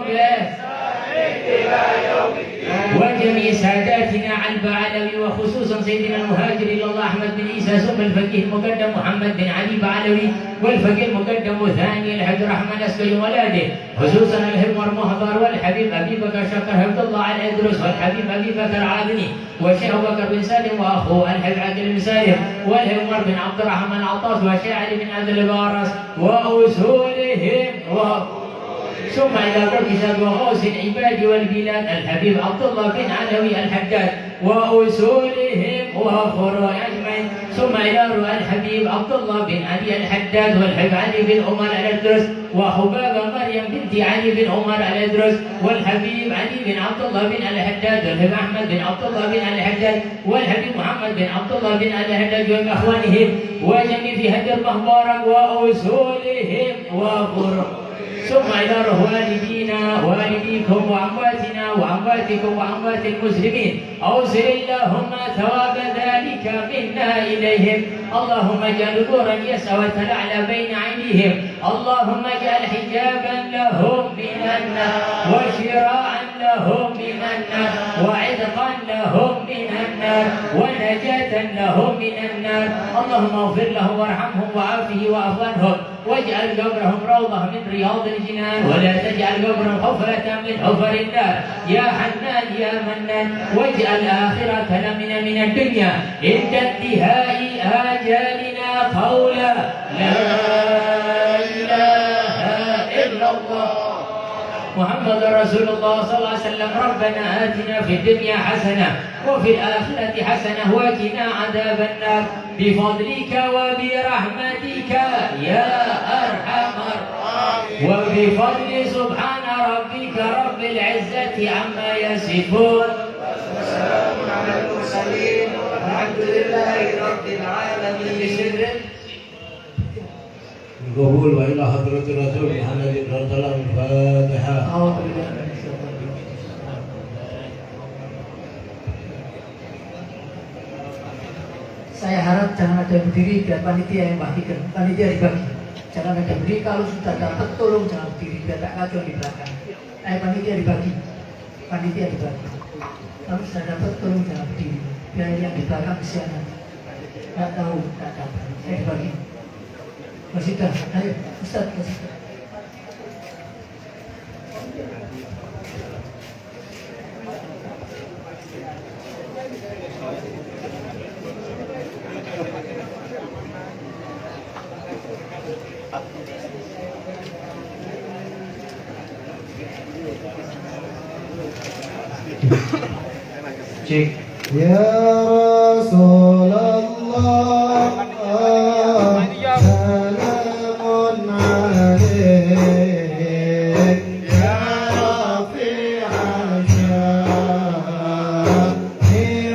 وجميع ساداتنا على بعلوي وخصوصا سيدنا المهاجر الى الله احمد بن عيسى ثم الفقيه المقدم محمد بن علي بعلوي والفقيه المقدم الثاني الحاج رحمن اسكي ولاده خصوصا الحمر محضر والحبيب ابي بكر شكر حفظ الله على ادرس والحبيب ابي بكر عادني والشيخ ابو بكر بن سالم واخوه الحبيب عادل بن سالم والحمر بن عبد الرحمن عطاس والشاعر بن عبد البارس واصولهم ثم إلى ركزت وغوث العباد والبلاد الحبيب عبد الله بن علوي الحداد وأصولهم وفروع أجمعين ثم إلى الحبيب عبد الله بن علي الحداد والحبيب علي بن عمر الأدرس وحباب مريم بنت علي بن عمر الأدرس والحبيب علي بن عبد الله بن الحداد والحبيب أحمد بن عبد الله بن الحداد والحبيب محمد بن عبد الله بن الحداد وإخوانهم وجميع في هدي المبارك وأصولهم وفروع ثم إلى والدينا والديكم وأمواتنا وأمواتكم وأموات المسلمين أوصل اللهم ثواب ذلك منا إليهم. اللهم اجعل نورا يسعى وتلعلى بين عينيهم اللهم اجعل حجابا لهم من النار وشراعا لهم من النار وعتقا لهم من النار ونجاة لهم من النار. اللهم اغفر لهم وارحمهم وعافه واعف عنهم واجعل قبرهم روضة من رياض الجنان ولا تجعل قبرهم حفرة من حفر النار يا حنان يا منان. واجعل آخر كلامنا من الدنيا عند انتهاء آجالنا قولا لا إله إلا الله محمد رسول الله صلى الله عليه وسلم. ربنا آتنا في الدنيا حسنة وفي الآخرة حسنة وقنا عذاب النار بفضلك وبرحمتك يا أرحم الراحمين وبفضل سبحان ربك رب العزة عما يصفون وسلام على المرسلين والحمد لله رب العالمين. القبول وإلى حضرة الرسول محمد صلى الله عليه وسلم. الفاتحة. Saya harap jangan ada berdiri biar panitia yang bagikan, panitia dibagi. Jangan ada berdiri, kalau sudah dapat tolong jangan berdiri biar tak kacau di belakang. Panitia dibagi, panitia dibagi. Kalau sudah dapat tolong jangan berdiri biar yang di belakang kesianan. Tidak tahu, tidak dapat. Saya dibagi. Masih dah, ayo Ustaz, masih dah. Cik. Ya Rasulullah salamun alaik ya rafi'al syani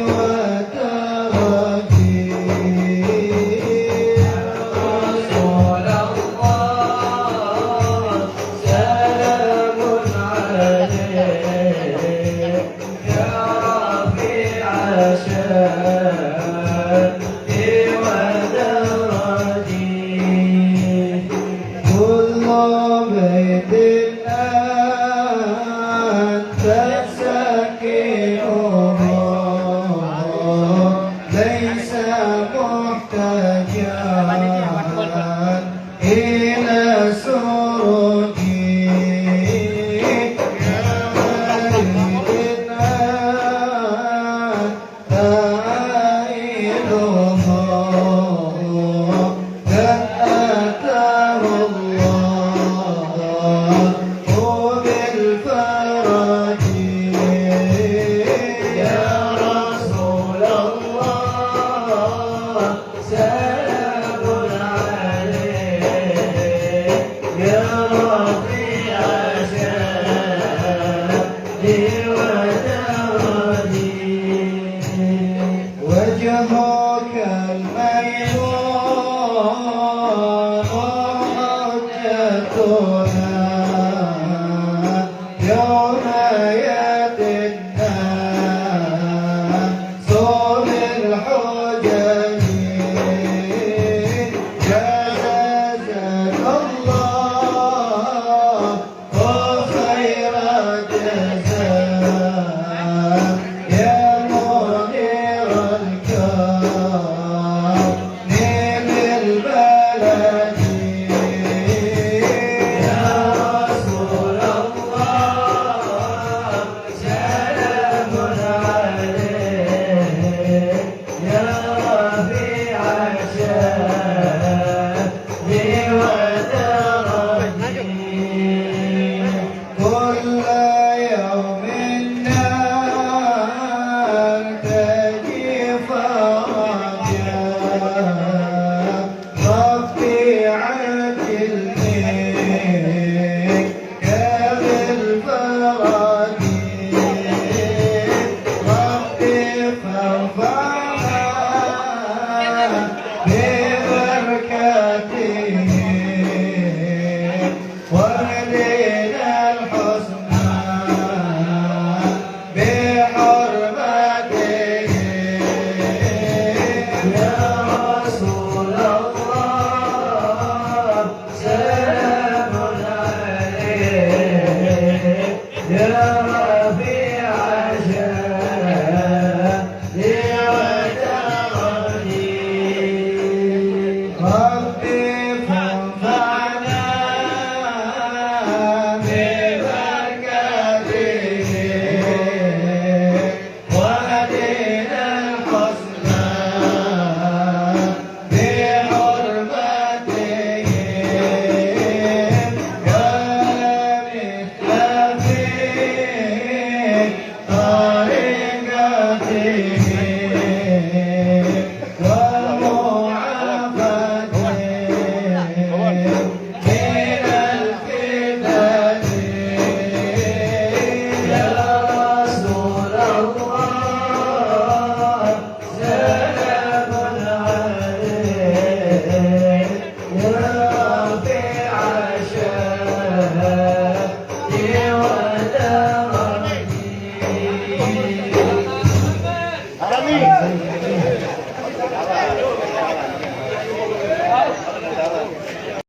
wa tarjih ya Rasulullah salamun يوم يأتي الناس بالحجج جازاك الله خير جزاء يا منير الكون بالبلد يا رسول الله سلام عليك يا رفيع الشان ودرجي كل يوم نلتقي فرجا ربي عجلني يا بالفرج ربي فارفعنا ببركاته واهدنا الحسنى بحرمته يا رسول الله سلام عليك يا